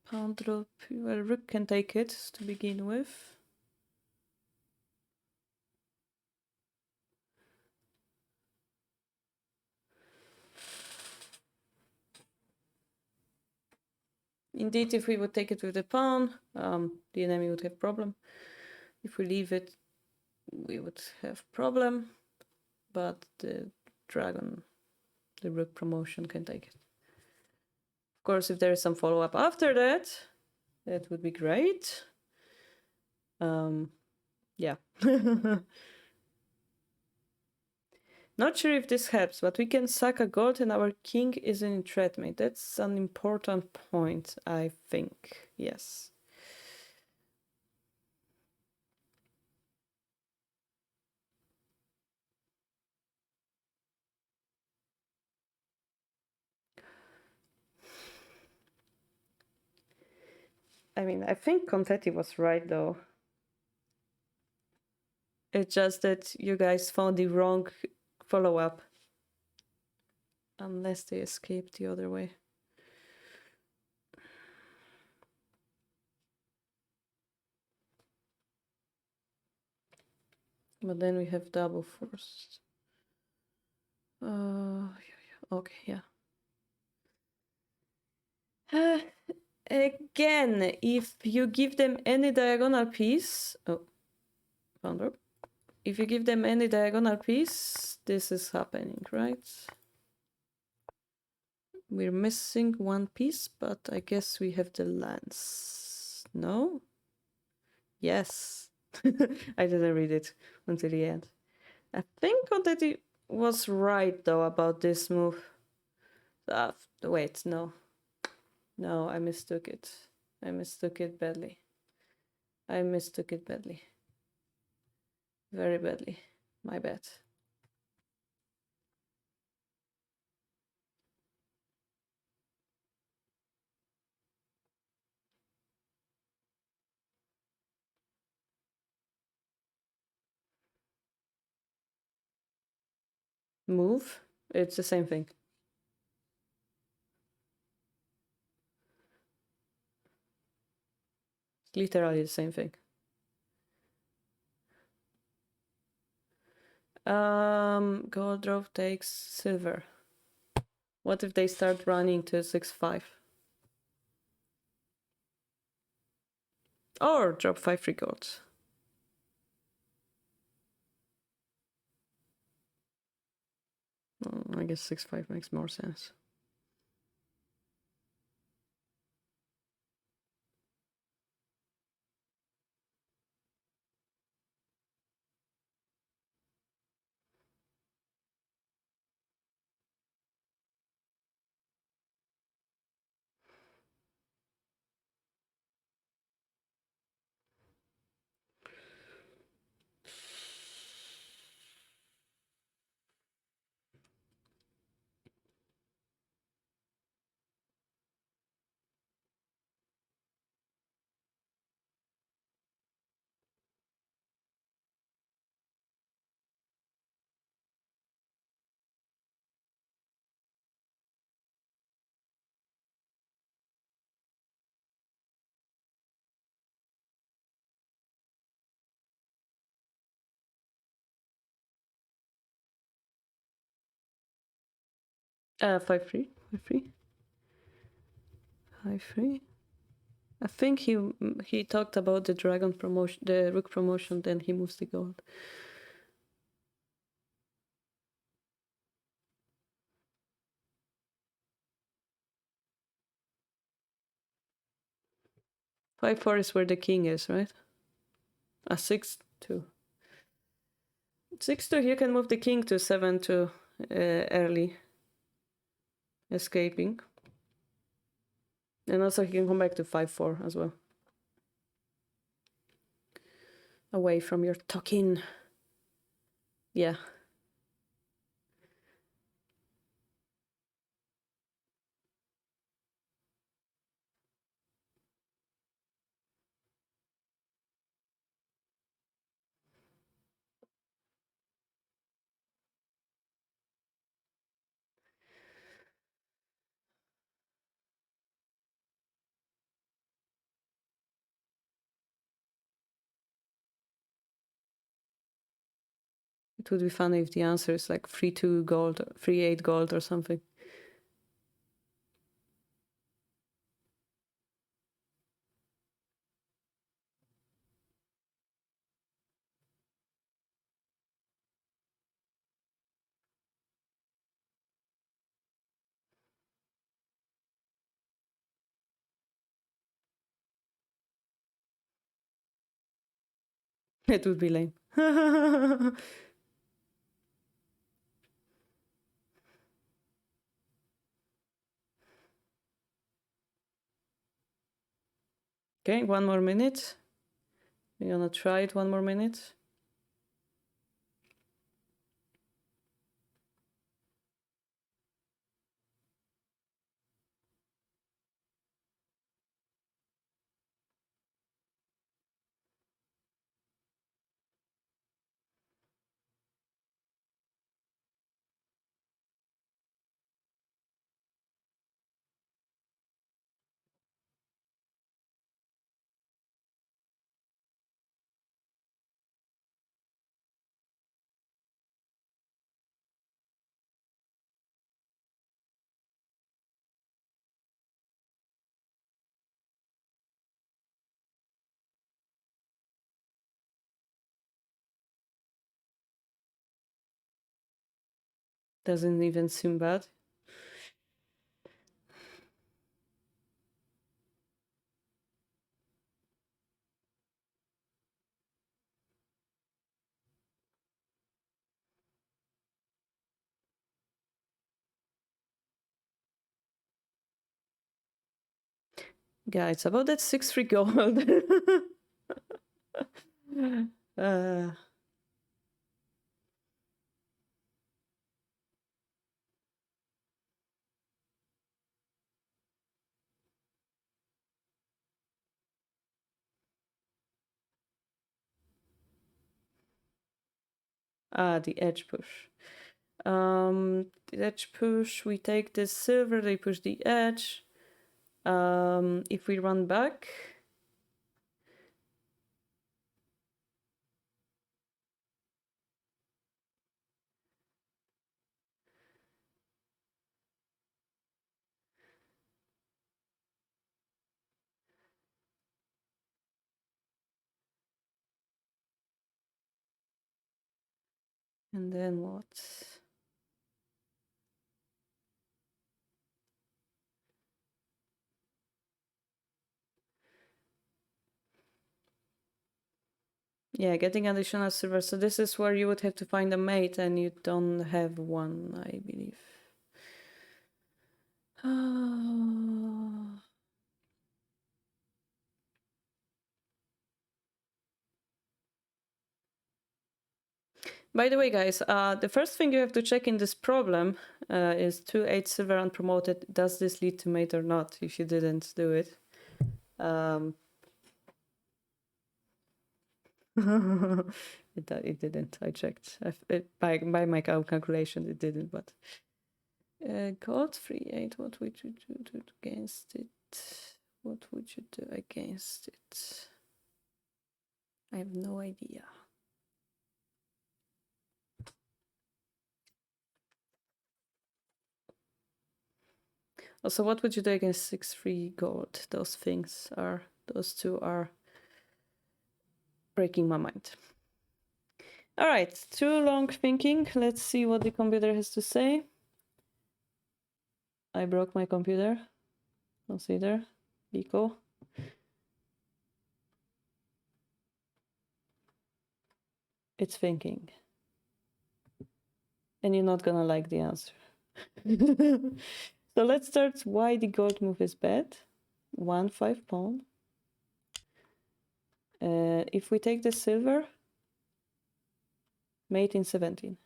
Pawn drop. Well, rook can take it to begin with. Indeed, if we would take it with the pawn, the enemy would have problem. If we leave it, we would have problem. But the dragon, the rook promotion can take it. Of course, if there is some follow-up after that, that would be great. Yeah. Not sure if this helps, but we can sack a gold and our king is in threatmate. That's an important point, I think. Yes. I mean, I think Confetti was right, though. It's just that you guys found the wrong follow up. Unless they escape the other way. But then we have double first. Okay, yeah. Again, if you give them any diagonal piece, founder. If you give them any diagonal piece, this is happening, right? We're missing one piece, but I guess we have the lance. No? Yes. I didn't read it until the end. I think Odette was right though about this move. Wait, no. No, I mistook it. I mistook it badly. I mistook it badly. Very badly. My bad. Move? It's the same thing. Literally the same thing. Gold drop takes silver. What if they start running to 6-5? Or drop 5 free golds. I guess 6-5 makes more sense. Five free. 5-3. I think he talked about the dragon promotion, the rook promotion, then he moves the gold. Five four is where the king is, right? 6-2. 6-2, you can move the king to 7-2 early, escaping. And also he can come back to 5-4 as well. Away from your tuck-in. Yeah. It would be funny if the answer is like 3-2 gold, 3-8 gold or something. It would be lame. Okay, 1 more minute. We're gonna try it 1 more minute. Doesn't even seem bad. Yeah, it's about that 6-3 gold. uh, the edge push. The edge push, we take this silver, they push the edge. If we run back, and then what? Yeah, getting additional silver. So this is where you would have to find a mate, and you don't have one, I believe. By the way, guys, the first thing you have to check in this problem is 2-8 silver unpromoted. Does this lead to mate or not? If you didn't do it. It didn't. I checked. By my calculation, it didn't. But gold 3-8. What would you do against it? What would you do against it? I have no idea. Also, what would you do against 6-3 gold? Those two are breaking my mind. All right, too long thinking. Let's see what the computer has to say. I broke my computer. Consider. Biko. It's thinking. And you're not gonna like the answer. So let's start why the gold move is bad. 1-5 pawn. If we take the silver, mate in 17.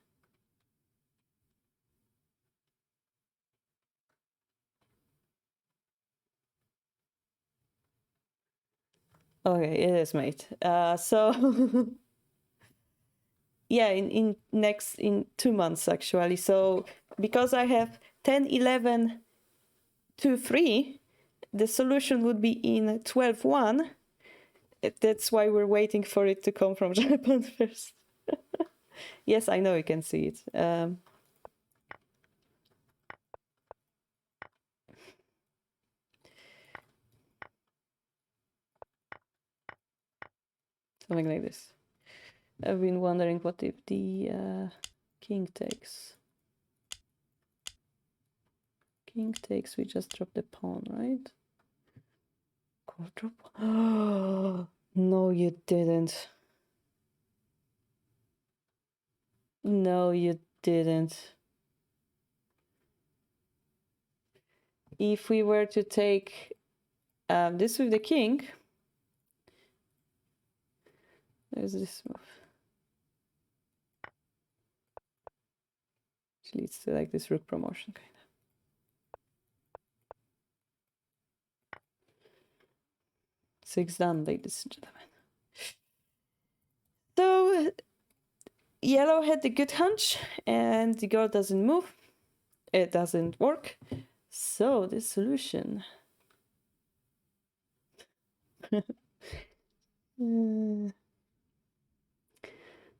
Okay, it is mate. So yeah, in 2 months actually. So because I have 10, 11, 2, 3, the solution would be in 12-1. That's why we're waiting for it to come from Japan first. Yes, I know you can see it. Something like this. I've been wondering what if the king takes. King takes, we just drop the pawn, right? Court drop. Oh, no, you didn't. No, you didn't. If we were to take this with the king, there's this move. Which leads to like this rook promotion kind of. Six done, ladies and gentlemen. So yellow had the good hunch, and the girl doesn't move. It doesn't work. So the solution.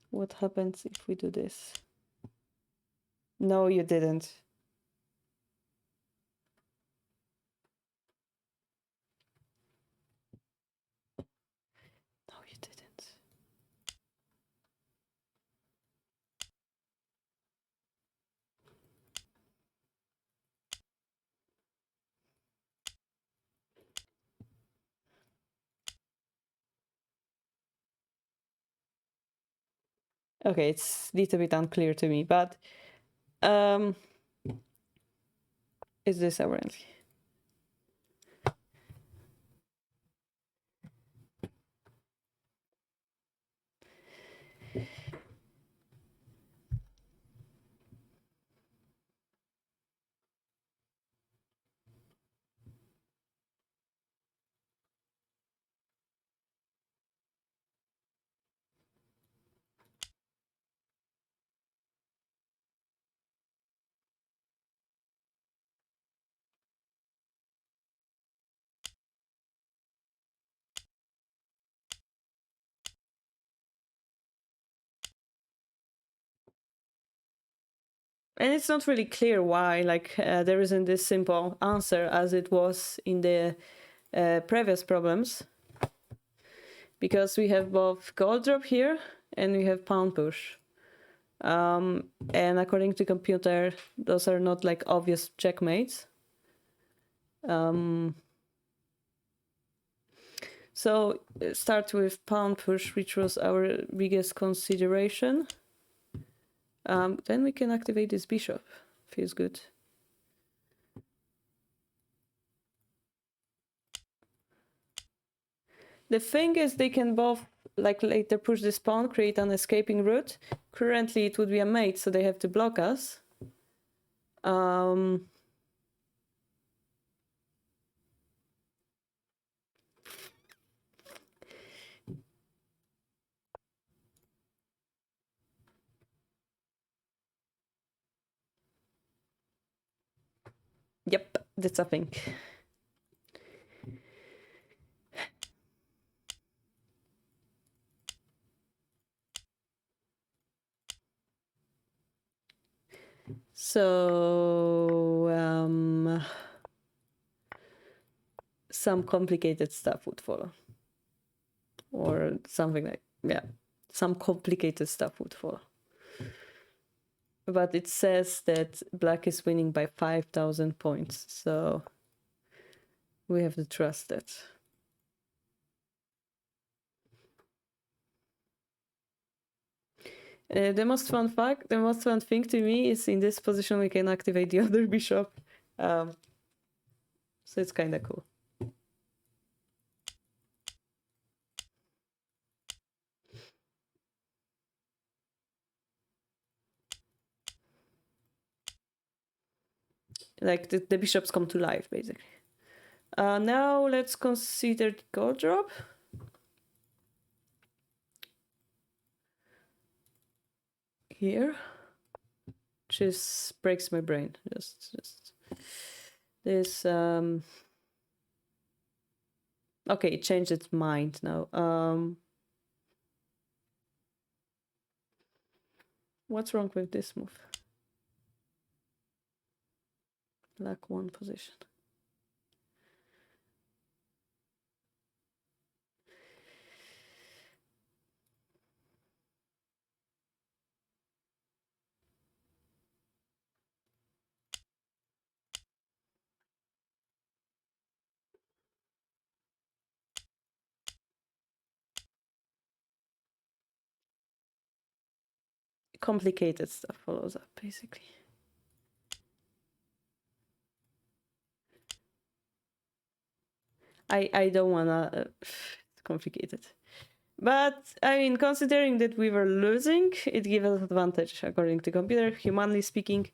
What happens if we do this? No, you didn't. No, you didn't. Okay, it's a little bit unclear to me, but is this apparently? And it's not really clear why, like, there isn't this simple answer as it was in the previous problems. Because we have both gold drop here and we have pawn push. And according to computer, those are not like obvious checkmates. So start with pawn push, which was our biggest consideration. Then we can activate this bishop. Feels good. The thing is, they can both like later push this pawn, create an escaping route. Currently, it would be a mate, so they have to block us. Yep, that's a thing. So some complicated stuff would follow, or something like, yeah, some complicated stuff would follow. But it says that black is winning by 5,000 points, so we have to trust that. The most fun thing to me is in this position we can activate the other bishop, so it's kind of cool. Like the bishops come to life, basically. Now let's consider the gold drop. Here. Just breaks my brain. Just this. Okay, it changed its mind now. What's wrong with this move? Black one position. Complicated stuff follows up, basically. I don't wanna. It's complicated. But, I mean, considering that we were losing, it gives us advantage, according to computer. Humanly speaking,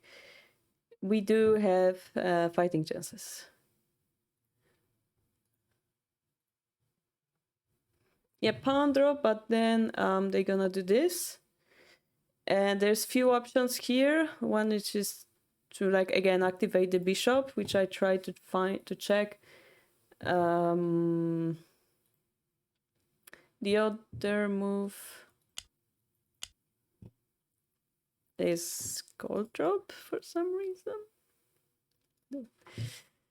we do have fighting chances. Yeah, pawn drop, but then they're gonna do this. And there's few options here. One is just to, like, again, activate the bishop, which I try to check. The other move is gold drop for some reason.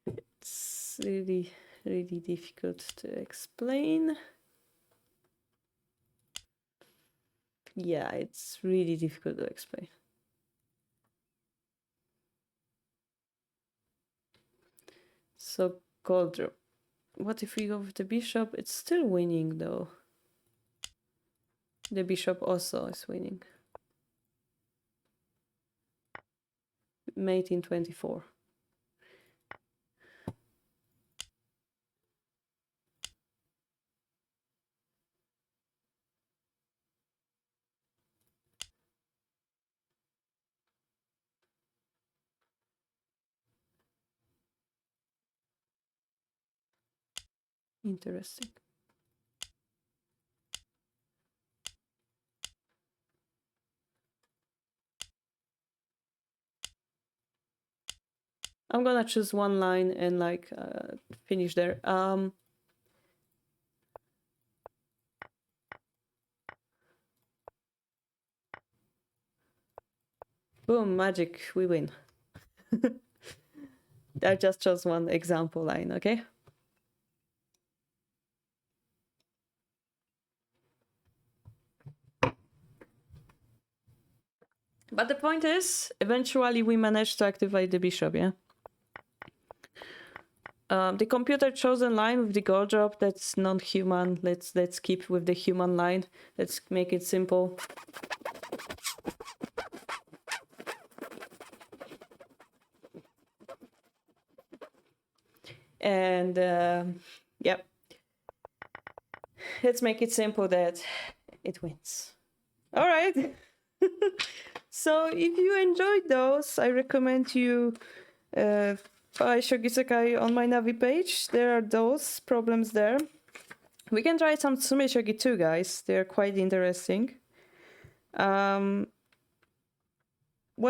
It's really, really difficult to explain. Yeah, it's really difficult to explain. So gold drop. What if we go with the bishop? It's still winning though. The bishop also is winning. made in 24. Interesting. I'm gonna choose one line and like finish there. Boom, magic, we win. I just chose one example line, okay? But the point is, eventually we managed to activate the bishop, yeah? The computer chosen line with the gold drop, that's non-human. Let's keep with the human line. Let's make it simple. And yeah, let's make it simple that it wins. All right. So if you enjoyed those, I recommend you buy Shogi Sekai on my Navi page. There are those problems there. We can try some Tsume Shogi too, guys. They're quite interesting. What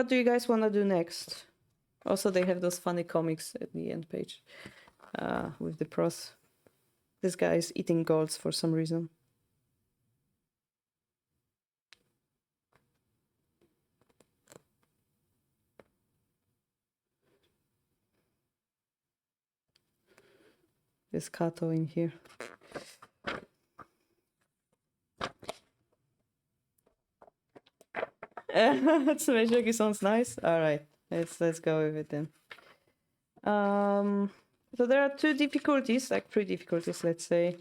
do you guys want to do next? Also, they have those funny comics at the end page with the pros. This guy is eating golds for some reason. There's Kato in here. Tsume Shogi sounds nice. All right, let's go with it then. So there are two difficulties, like three difficulties, let's say.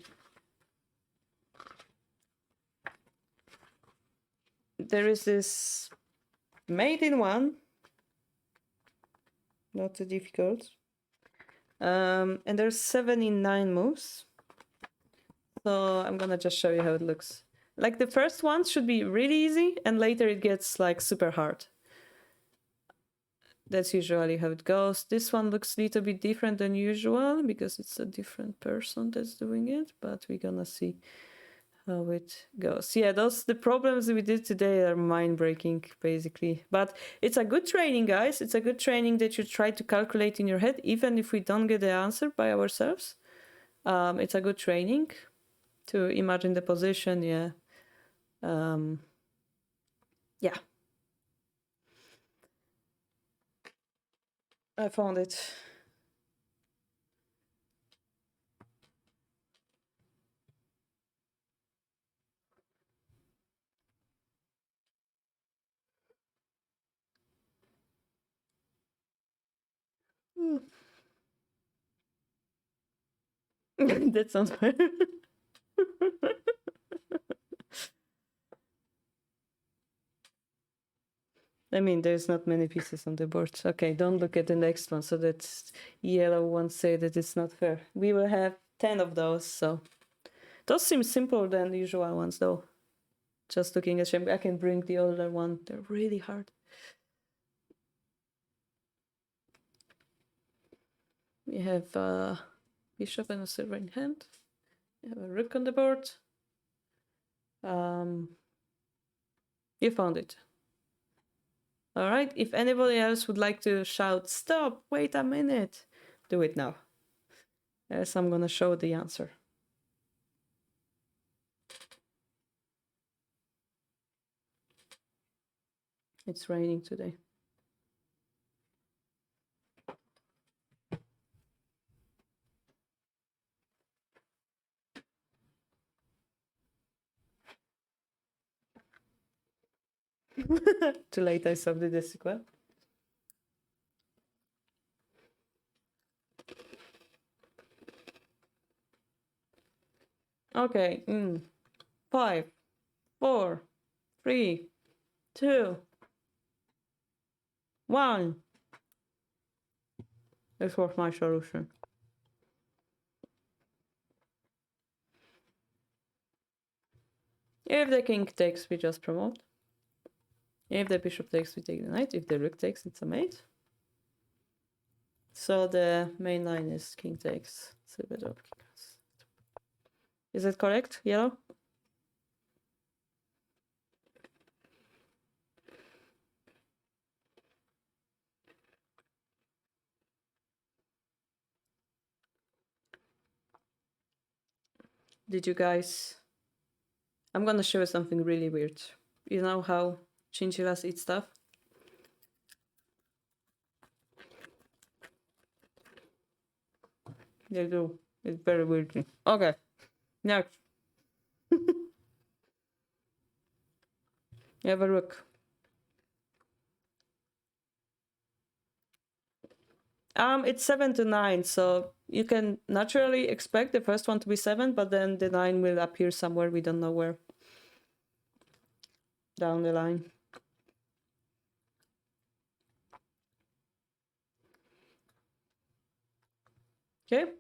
There is this made in one, not too difficult. And there's 7 in 9 moves. So I'm gonna just show you how it looks. Like the first one should be really easy, and later it gets like super hard. That's usually how it goes. This one looks a little bit different than usual because it's a different person that's doing it, but we're gonna see how it goes. Yeah, the problems we did today are mind-breaking, basically. But it's a good training, guys. It's a good training that you try to calculate in your head, even if we don't get the answer by ourselves. It's a good training to imagine the position, yeah. Yeah. I found it. That sounds fair. I mean, there's not many pieces on the board. Okay, don't look at the next one. So that yellow ones say that it's not fair. We will have 10 of those, so... Those seem simpler than the usual ones, though. Just looking at them, I can bring the older one. They're really hard. We have a bishop and a silver in hand. We have a rook on the board. You found it. All right, if anybody else would like to shout, stop, wait a minute, do it now. Else I'm gonna show the answer. It's raining today. Too late, I solved the sequel. Okay, 5, 4, 3, 2, 1. This was my solution. If the king takes, we just promote. If the bishop takes, we take the knight. If the rook takes, it's a mate. So the main line is king takes. It's a bit of king. Is it correct, yellow? Did you guys... I'm gonna show you something really weird. You know how chinchillas eat stuff? They do. It's very weird. Okay, next. You have a rook. It's 7 to 9, so you can naturally expect the first one to be 7, but then the 9 will appear somewhere, we don't know where. Down the line. Okay.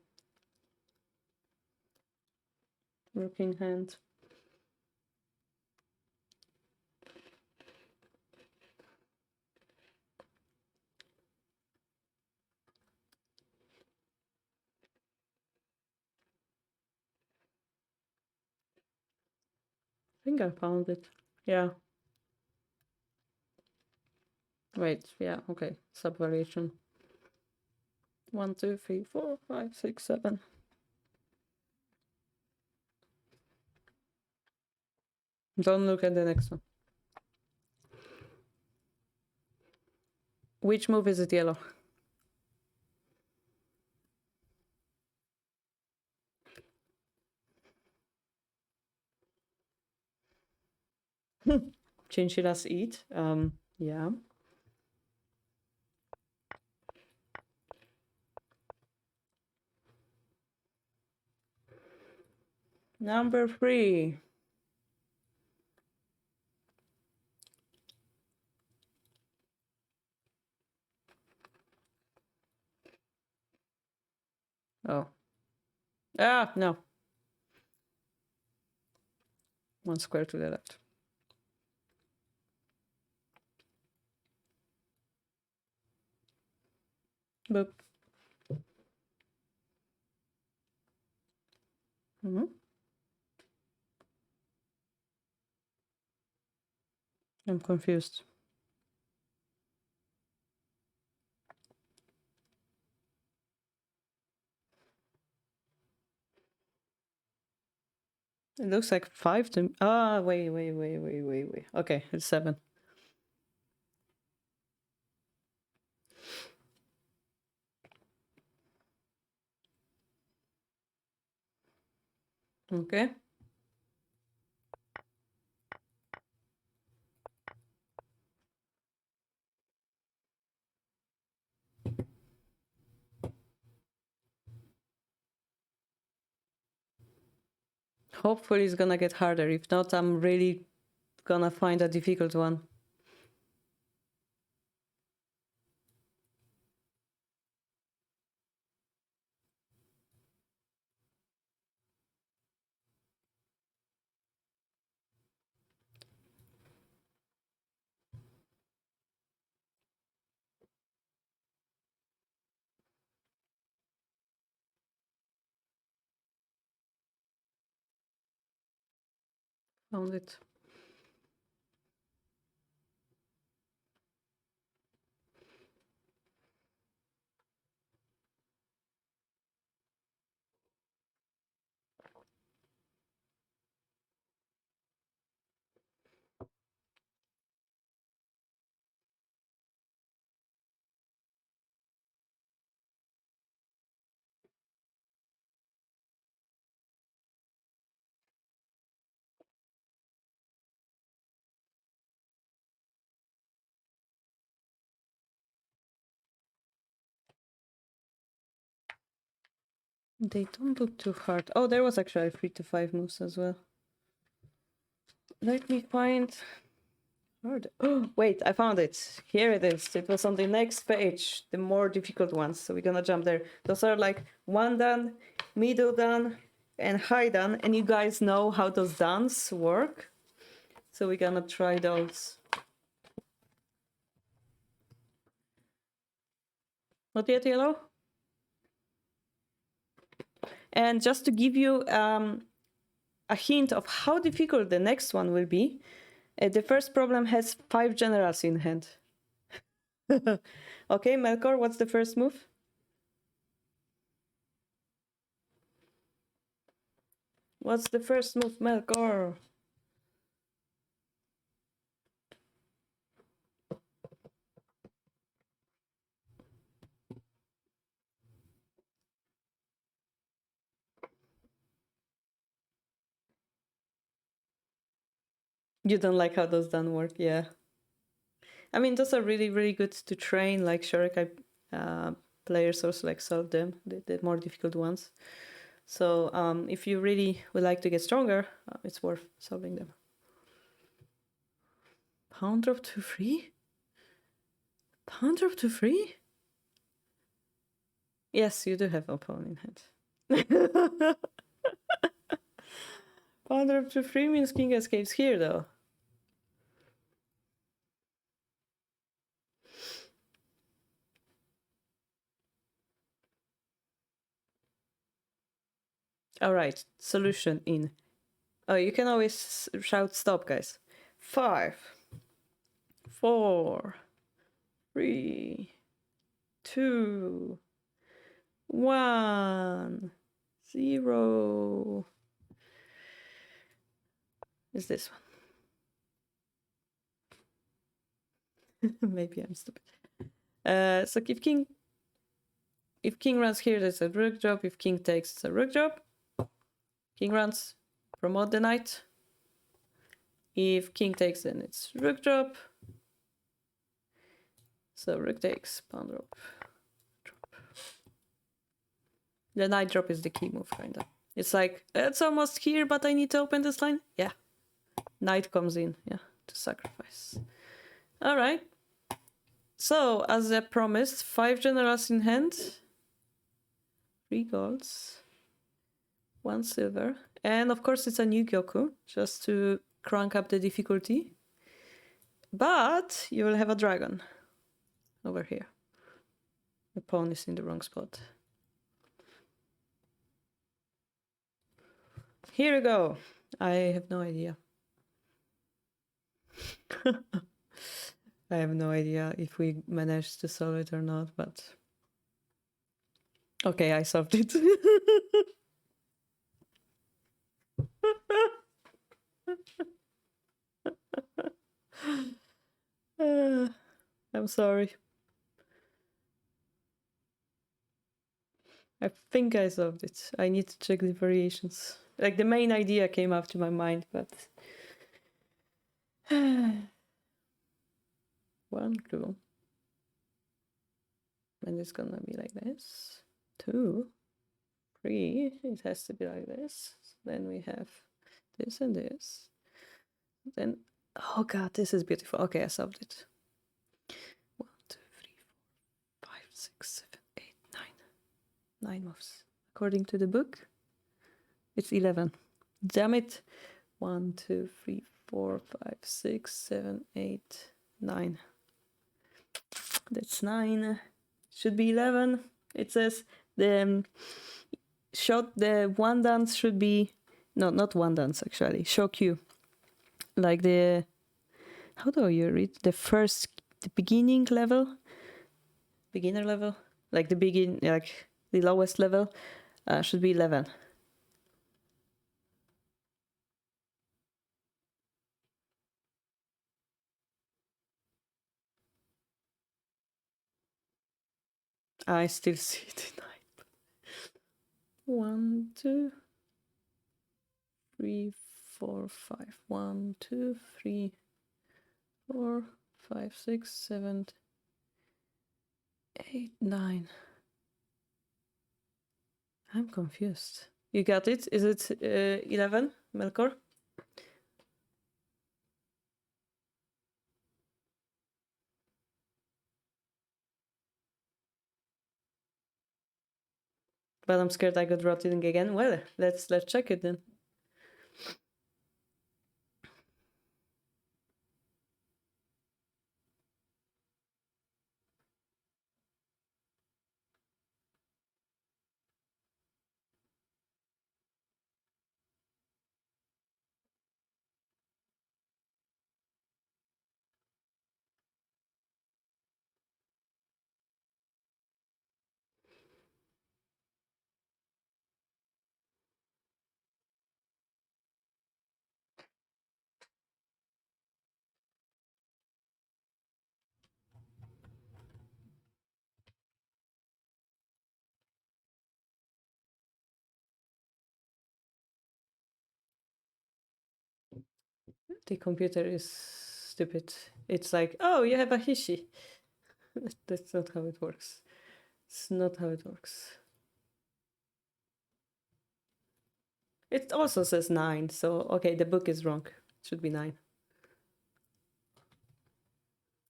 Rook in hand. I think I found it. Yeah. Wait, yeah, okay. Subvariation. 1, 2, 3, 4, 5, 6, 7. Don't look at the next one. Which move is it, yellow? Chinchillas eat. Yeah. Number 3. Oh. Ah, no. 1 square to the left. Boop. I'm confused. It looks like 5 to... Ah, wait. Okay, it's 7. Okay. Hopefully it's gonna get harder. If not, I'm really gonna find a difficult one. Found it. They don't look too hard. Oh, there was actually 3 to 5 moves as well. Let me find hard. Oh, wait, I found it. Here it is. It was on the next page, the more difficult ones. So we're gonna jump there. Those are like 1 dan, middle dan, and high dan. And you guys know how those dans work. So we're gonna try those. Not yet yellow? And just to give you a hint of how difficult the next one will be, the first problem has 5 generals in hand. Okay, Melkor, what's the first move? What's the first move, Melkor? You don't like how those don't work, yeah. I mean, those are really, really good to train, like Shorekai players also like solve them, the more difficult ones. So if you really would like to get stronger, it's worth solving them. Pawn drop to 3? Pawn drop to 3? Yes, you do have a pawn in hand. Pawn drop to 3 means king escapes here, though. All right, solution in. Oh, you can always shout stop, guys. 5, 4, 3, 2, 1, 0. Is this one? Maybe I'm stupid. So if king runs here, there's a rook drop. If king takes, it's a rook drop. King runs, promote the knight. If king takes, then it's rook drop. So rook takes, pawn drop, drop. The knight drop is the key move, kind of. It's like, it's almost here, but I need to open this line. Yeah. Knight comes in, yeah, to sacrifice. All right. So, as I promised, 5 generals in hand. 3 golds. 1 silver. And of course, it's a new Gyoku, just to crank up the difficulty. But you will have a dragon over here. The pawn is in the wrong spot. Here we go. I have no idea. I have no idea if we managed to solve it or not, but... Okay, I solved it. I'm sorry. I think I solved it. I need to check the variations. Like, the main idea came up to my mind, but... 1, 2. And it's gonna be like this. 2, 3. It has to be like this. Then we have this and this. Then, oh god, this is beautiful. Okay, I solved it. 1, 2, 3, 4, 5, 6, 7, 8, 9. 9 moves. According to the book, it's 11. Damn it. 1, 2, 3, 4, 5, 6, 7, 8, 9. That's 9. Should be 11. It says the the 1 dance should be... No, not 1 dance, actually. Shokyu. Like the... How do you read? The beginning level? Beginner level? Like the lowest level should be 11. I still see it in 1, 2, 3, 4, 5. 1, 2, 3, 4, 5, 6, 7, 8, 9. I'm confused. You got it? Is it 11, Melkor? But I'm scared I got rotting again. Well, let's check it then. The computer is stupid. It's like, oh, you have a hishi. That's not how it works. It's not how it works. It also says 9, so okay, the book is wrong. It should be 9.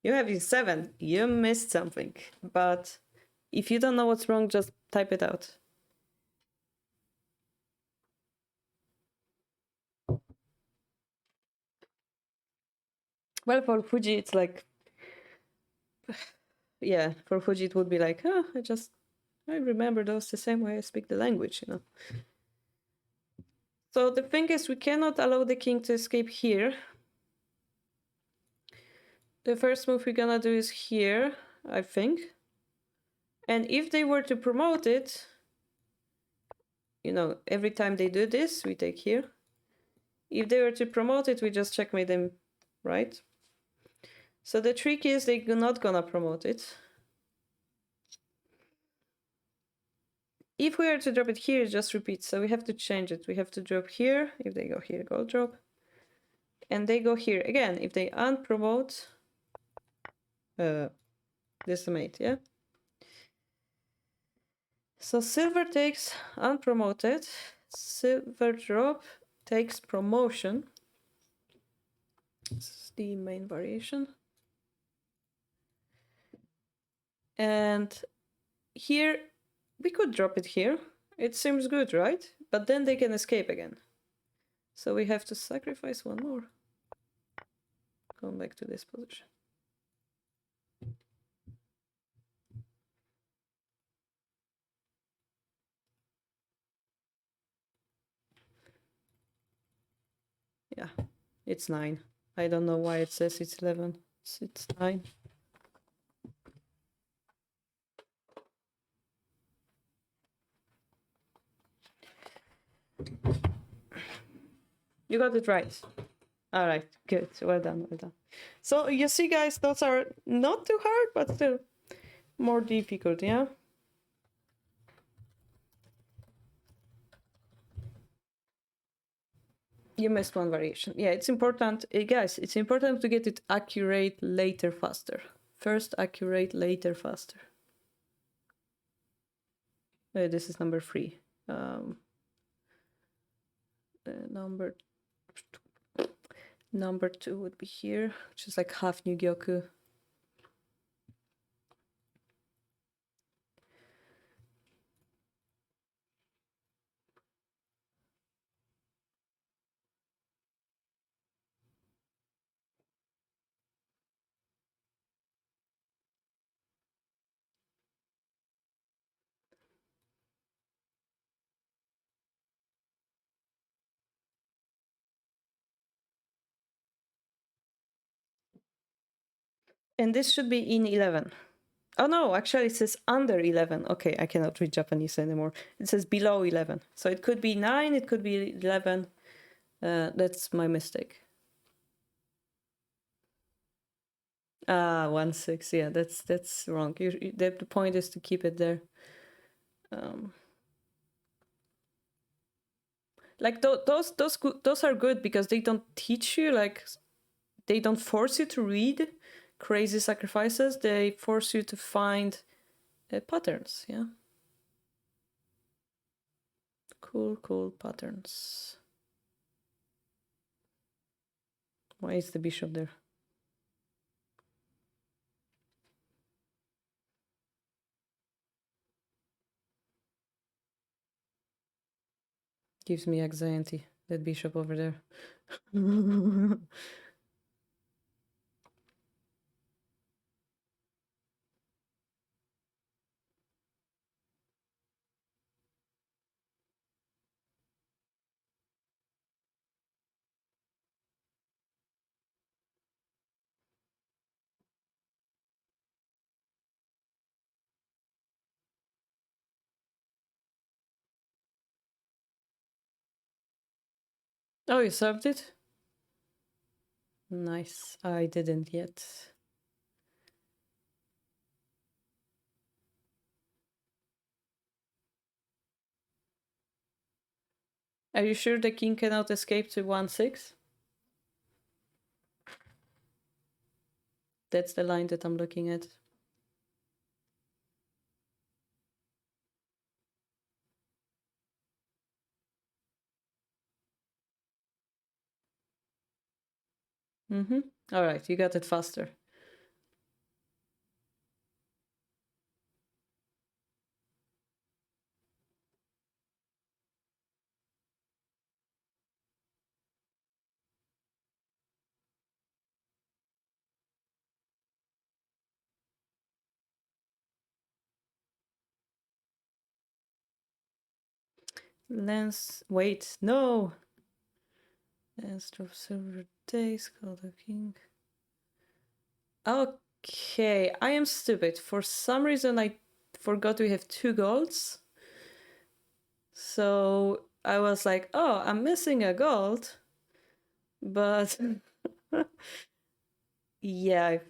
You have 7. You missed something. But if you don't know what's wrong, just type it out. Well, for Fuji, it's like, yeah, for Fuji, it would be like, oh, I remember those the same way I speak the language, you know. So the thing is, we cannot allow the king to escape here. The first move we're gonna do is here, I think. And if they were to promote it, you know, every time they do this, we take here. If they were to promote it, we just checkmate them, right? So the trick is they're not gonna promote it. If we are to drop it here, it just repeats. So we have to change it. We have to drop here. If they go here, go drop. And they go here. Again, if they unpromote, decimate, yeah? So silver takes unpromoted. Silver drop takes promotion. This is the main variation. And here, we could drop it here. It seems good, right? But then they can escape again. So we have to sacrifice one more. Going back to this position. Yeah, it's 9. I don't know why it says it's 11. It's 9. You got it right. All right, good. Well done, well done. So you see, guys, those are not too hard, but still more difficult, yeah? You missed one variation. Yeah, it's important, guys, it's important to get it accurate later faster. First accurate, later faster. This is number 3. Number 2 would be here, which is like half New Gyoku. And this should be in 11. Oh no, actually it says under 11. Okay, I cannot read Japanese anymore. It says below 11. So it could be 9, it could be 11. That's my mistake. 1-6. Yeah, that's wrong. The point is to keep it there. Like those are good because they don't teach you, like they don't force you to read crazy sacrifices. They force you to find patterns. Yeah. Cool patterns. Why is the bishop there? Gives me anxiety, that bishop over there. Oh, you served it? Nice. I didn't yet. Are you sure the king cannot escape to 1-6? That's the line that I'm looking at. Mm-hmm. All right, you got it faster. Lance, wait, no! Lance drop silver takes, call the king. Okay, I am stupid. For some reason, I forgot we have 2 golds. So I was like, oh, I'm missing a gold. But yeah, I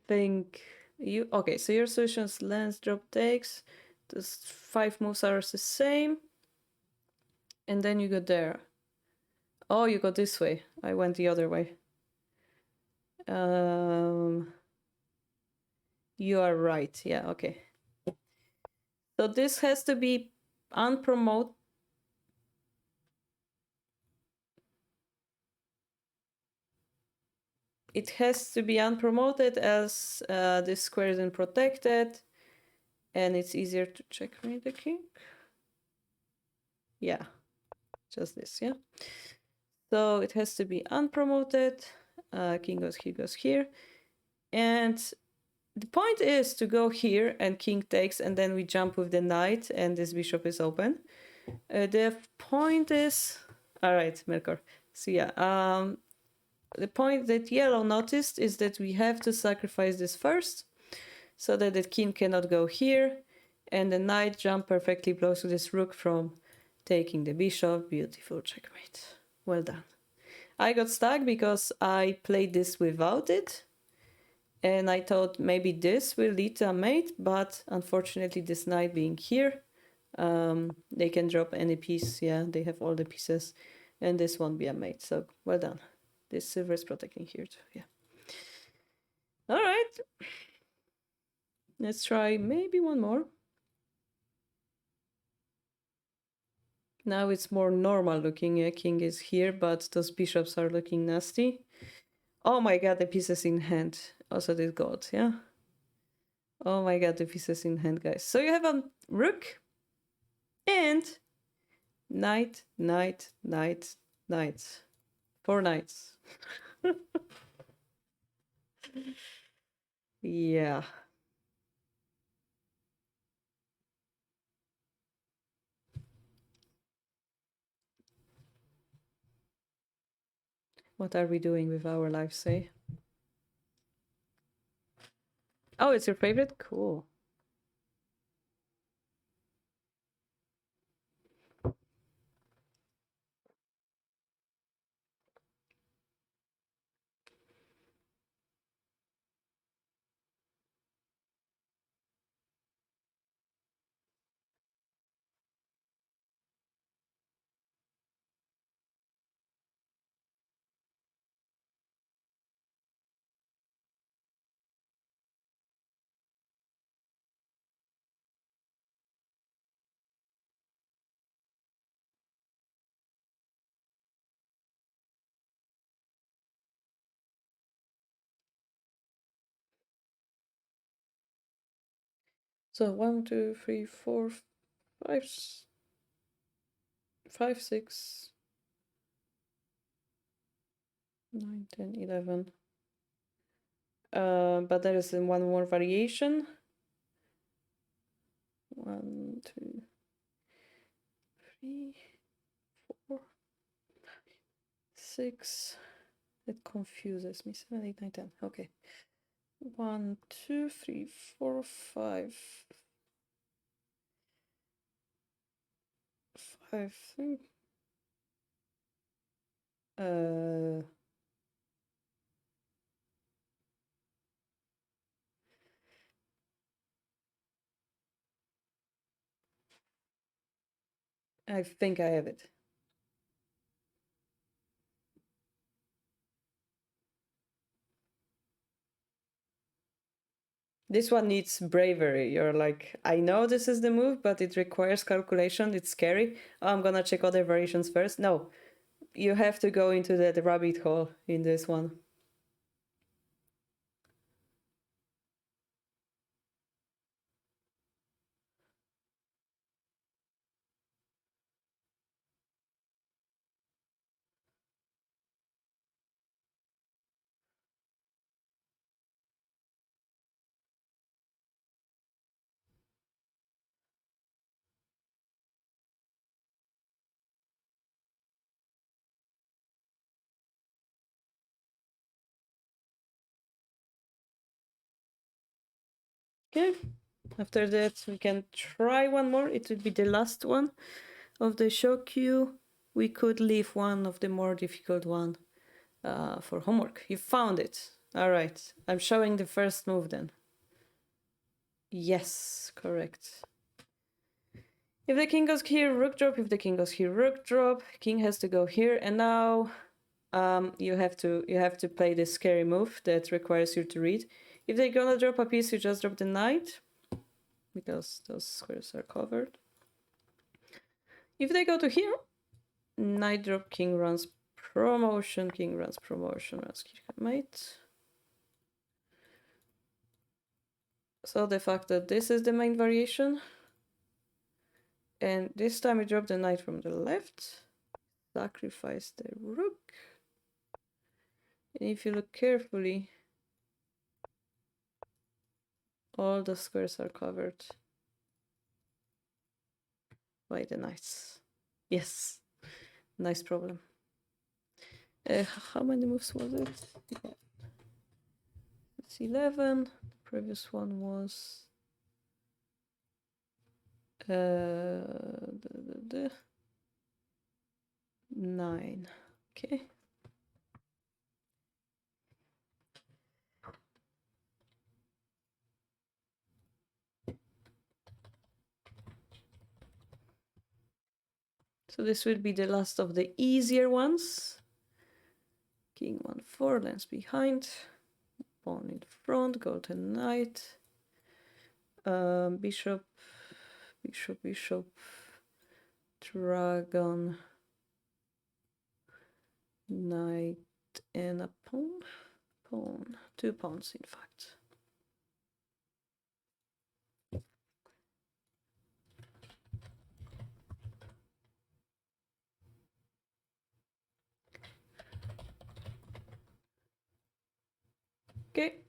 think you okay. So your solution's lance drop takes. Those 5 moves are the same, and then you go there. Oh, you go this way. I went the other way. You are right. Yeah. Okay. So this has to be unpromoted. It has to be unpromoted as this square isn't protected, and it's easier to checkmate the king. Yeah, just this. Yeah. So it has to be unpromoted. King goes here. And the point is to go here and king takes, and then we jump with the knight, and this bishop is open. The point is, all right, Melkor. So yeah, the point that yellow noticed is that we have to sacrifice this first, so that the king cannot go here, and the knight jump perfectly close to this rook from taking the bishop. Beautiful checkmate. Well done. I got stuck because I played this without it, and I thought maybe this will lead to a mate, but unfortunately this knight being here, they can drop any piece. Yeah, they have all the pieces, and this won't be a mate. So well done. This silver is protecting here too. Yeah. All right. Let's try maybe one more. Now it's more normal looking. Yeah, king is here, but those bishops are looking nasty. Oh my god, the pieces in hand. Also did gold, yeah? Oh my god, the pieces in hand, guys. So you have a rook and knight, knight, knight, knight. 4 knights. Yeah. What are we doing with our lives, eh? Oh, it's your favorite? Cool. So 1, 2, 3, 4, 5. 5, 6, 9, 10, 11. But there is one more variation. 1, 2, 3, 4, 6. It confuses me. 7, 8, 9, 10. Okay. 1, 2, 3, 4, 5. 5. I think I have it. This one needs bravery. You're like, I know this is the move, but it requires calculation. It's scary. Oh, I'm gonna check other variations first. No, you have to go into that rabbit hole in this one. Okay. After that, we can try one more. It would be the last one of the show queue. We could leave one of the more difficult one for homework. You found it. All right. I'm showing the first move then. Yes, correct. If the king goes here, rook drop. If the king goes here, rook drop. King has to go here, and now you have to play this scary move that requires you to read. If they're gonna drop a piece, you just drop the knight because those squares are covered. If they go to here, knight drop, king runs promotion, king runs promotion, runs mate. So the fact that this is the main variation, and this time we drop the knight from the left, sacrifice the rook, and if you look carefully, all the squares are covered by the knights. Yes, nice problem. How many moves was it? Yeah. It's 11. The previous one was 9. Okay. So this will be the last of the easier ones. King 1-4, lands behind. Pawn in front, golden knight. Bishop, bishop, bishop. Dragon. Knight and a pawn. Pawn. 2 pawns, in fact. Okay.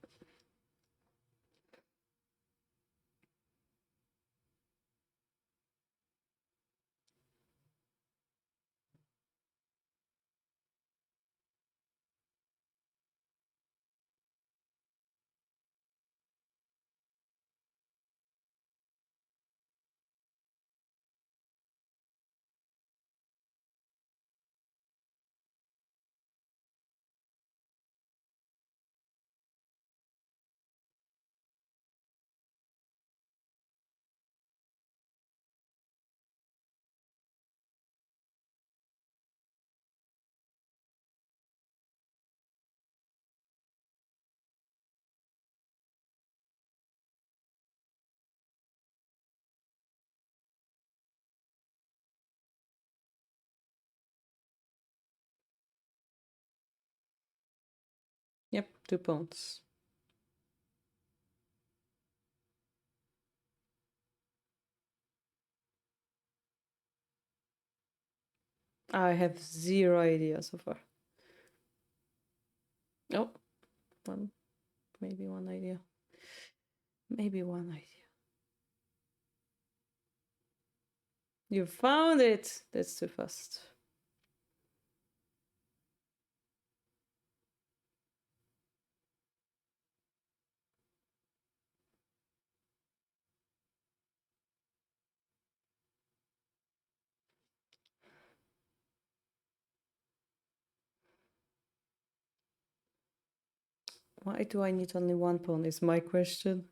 Yep, 2 pawns. I have zero idea so far. Oh, maybe one idea. Maybe one idea. You found it! That's too fast. Why do I need only one pawn is my question.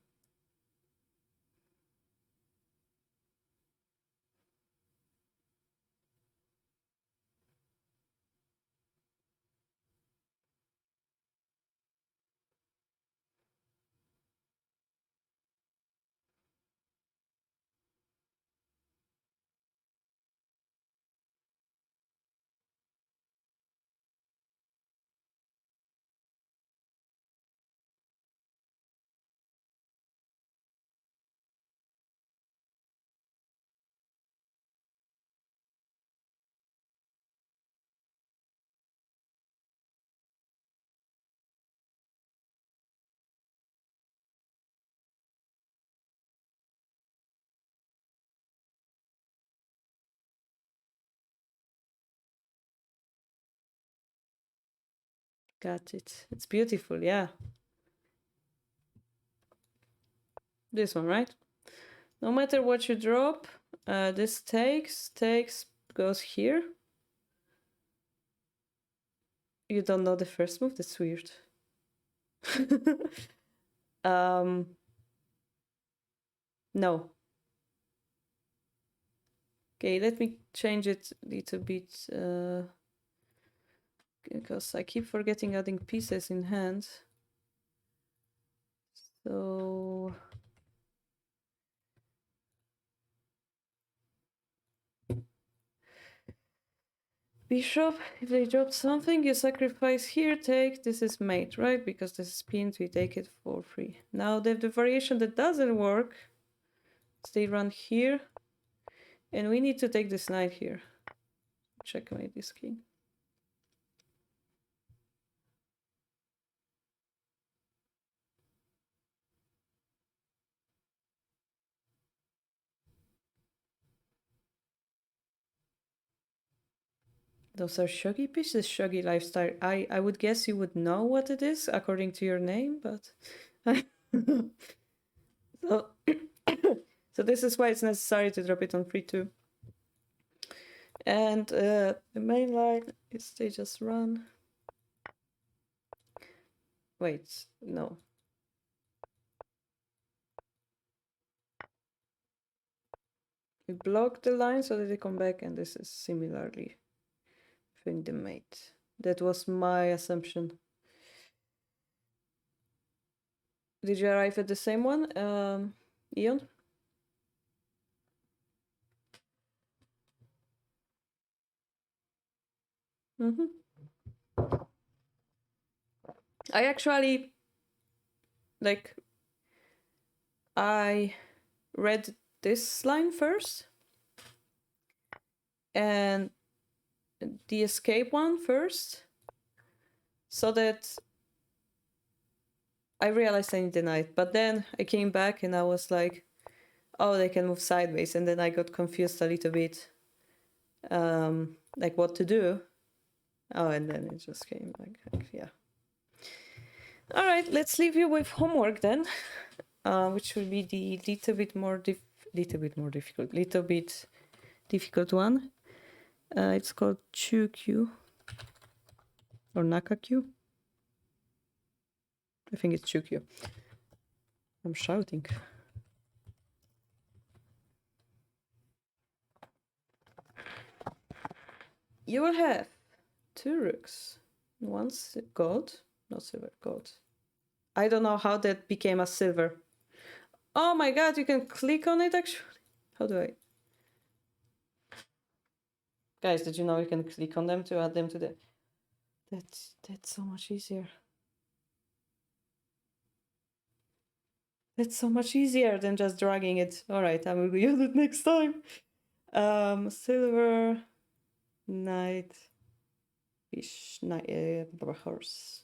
Got it. It's beautiful, yeah. This one, right? No matter what you drop, this takes, goes here. You don't know the first move? That's weird. No. Okay, let me change it a little bit, because I keep forgetting adding pieces in hand. So bishop, if they drop something, you sacrifice here, take, this is mate, right? Because this is pinned, we take it for free. Now they have the variation that doesn't work. So they run here, and we need to take this knight here. Checkmate this king. Those are shogi pieces, shogi lifestyle. I would guess you would know what it is according to your name, but so so this is why it's necessary to drop it on free too. And the main line is they just run. Wait, no. We block the line so that they come back, and this is similarly in the mate. That was my assumption. Did you arrive at the same one, Ian? Mm-hmm. I actually, like, I read this line first and the escape one first, so that I realized I need the knight. But then I came back and I was like, oh, they can move sideways, and then I got confused a little bit, like what to do. Oh, and then it just came like yeah. All right, let's leave you with homework then, which will be the little bit difficult one. It's called Chukyu or Nakakyu. I think it's Chukyu. I'm shouting. You will have 2 rooks, 1 gold, not silver, gold. I don't know how that became a silver. Oh my god, you can click on it actually. How do I? Guys, did you know you can click on them to add them to the... That's so much easier. That's so much easier than just dragging it. All right, I will use it next time. Silver, Knight, fish, knight, horse.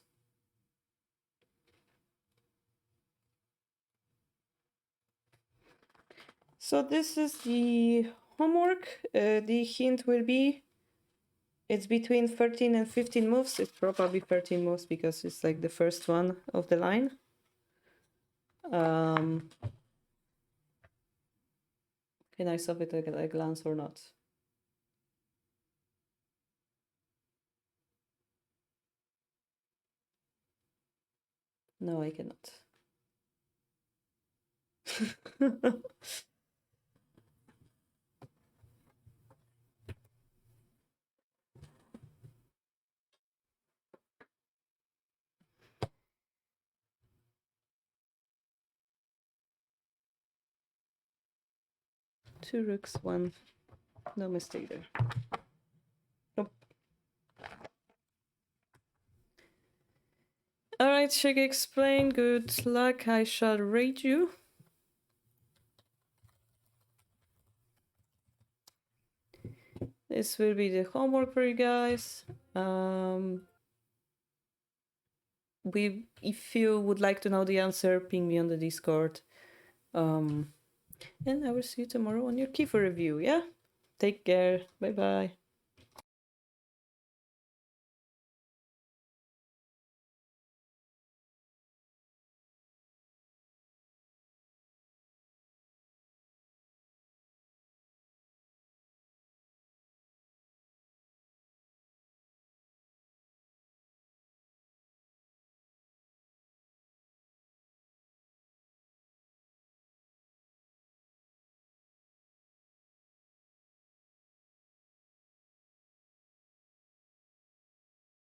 So this is the homework. The hint will be it's between 13 and 15 moves. It's probably 13 moves because it's like the first one of the line. Can I solve it at a glance or not? No, I cannot. Two rooks, one. No mistake there. Nope. Alright, Shogi, explain. Good luck. I shall rate you. This will be the homework for you guys. If you would like to know the answer, ping me on the Discord. And I will see you tomorrow on your Kiefer review, yeah? Take care. Bye-bye.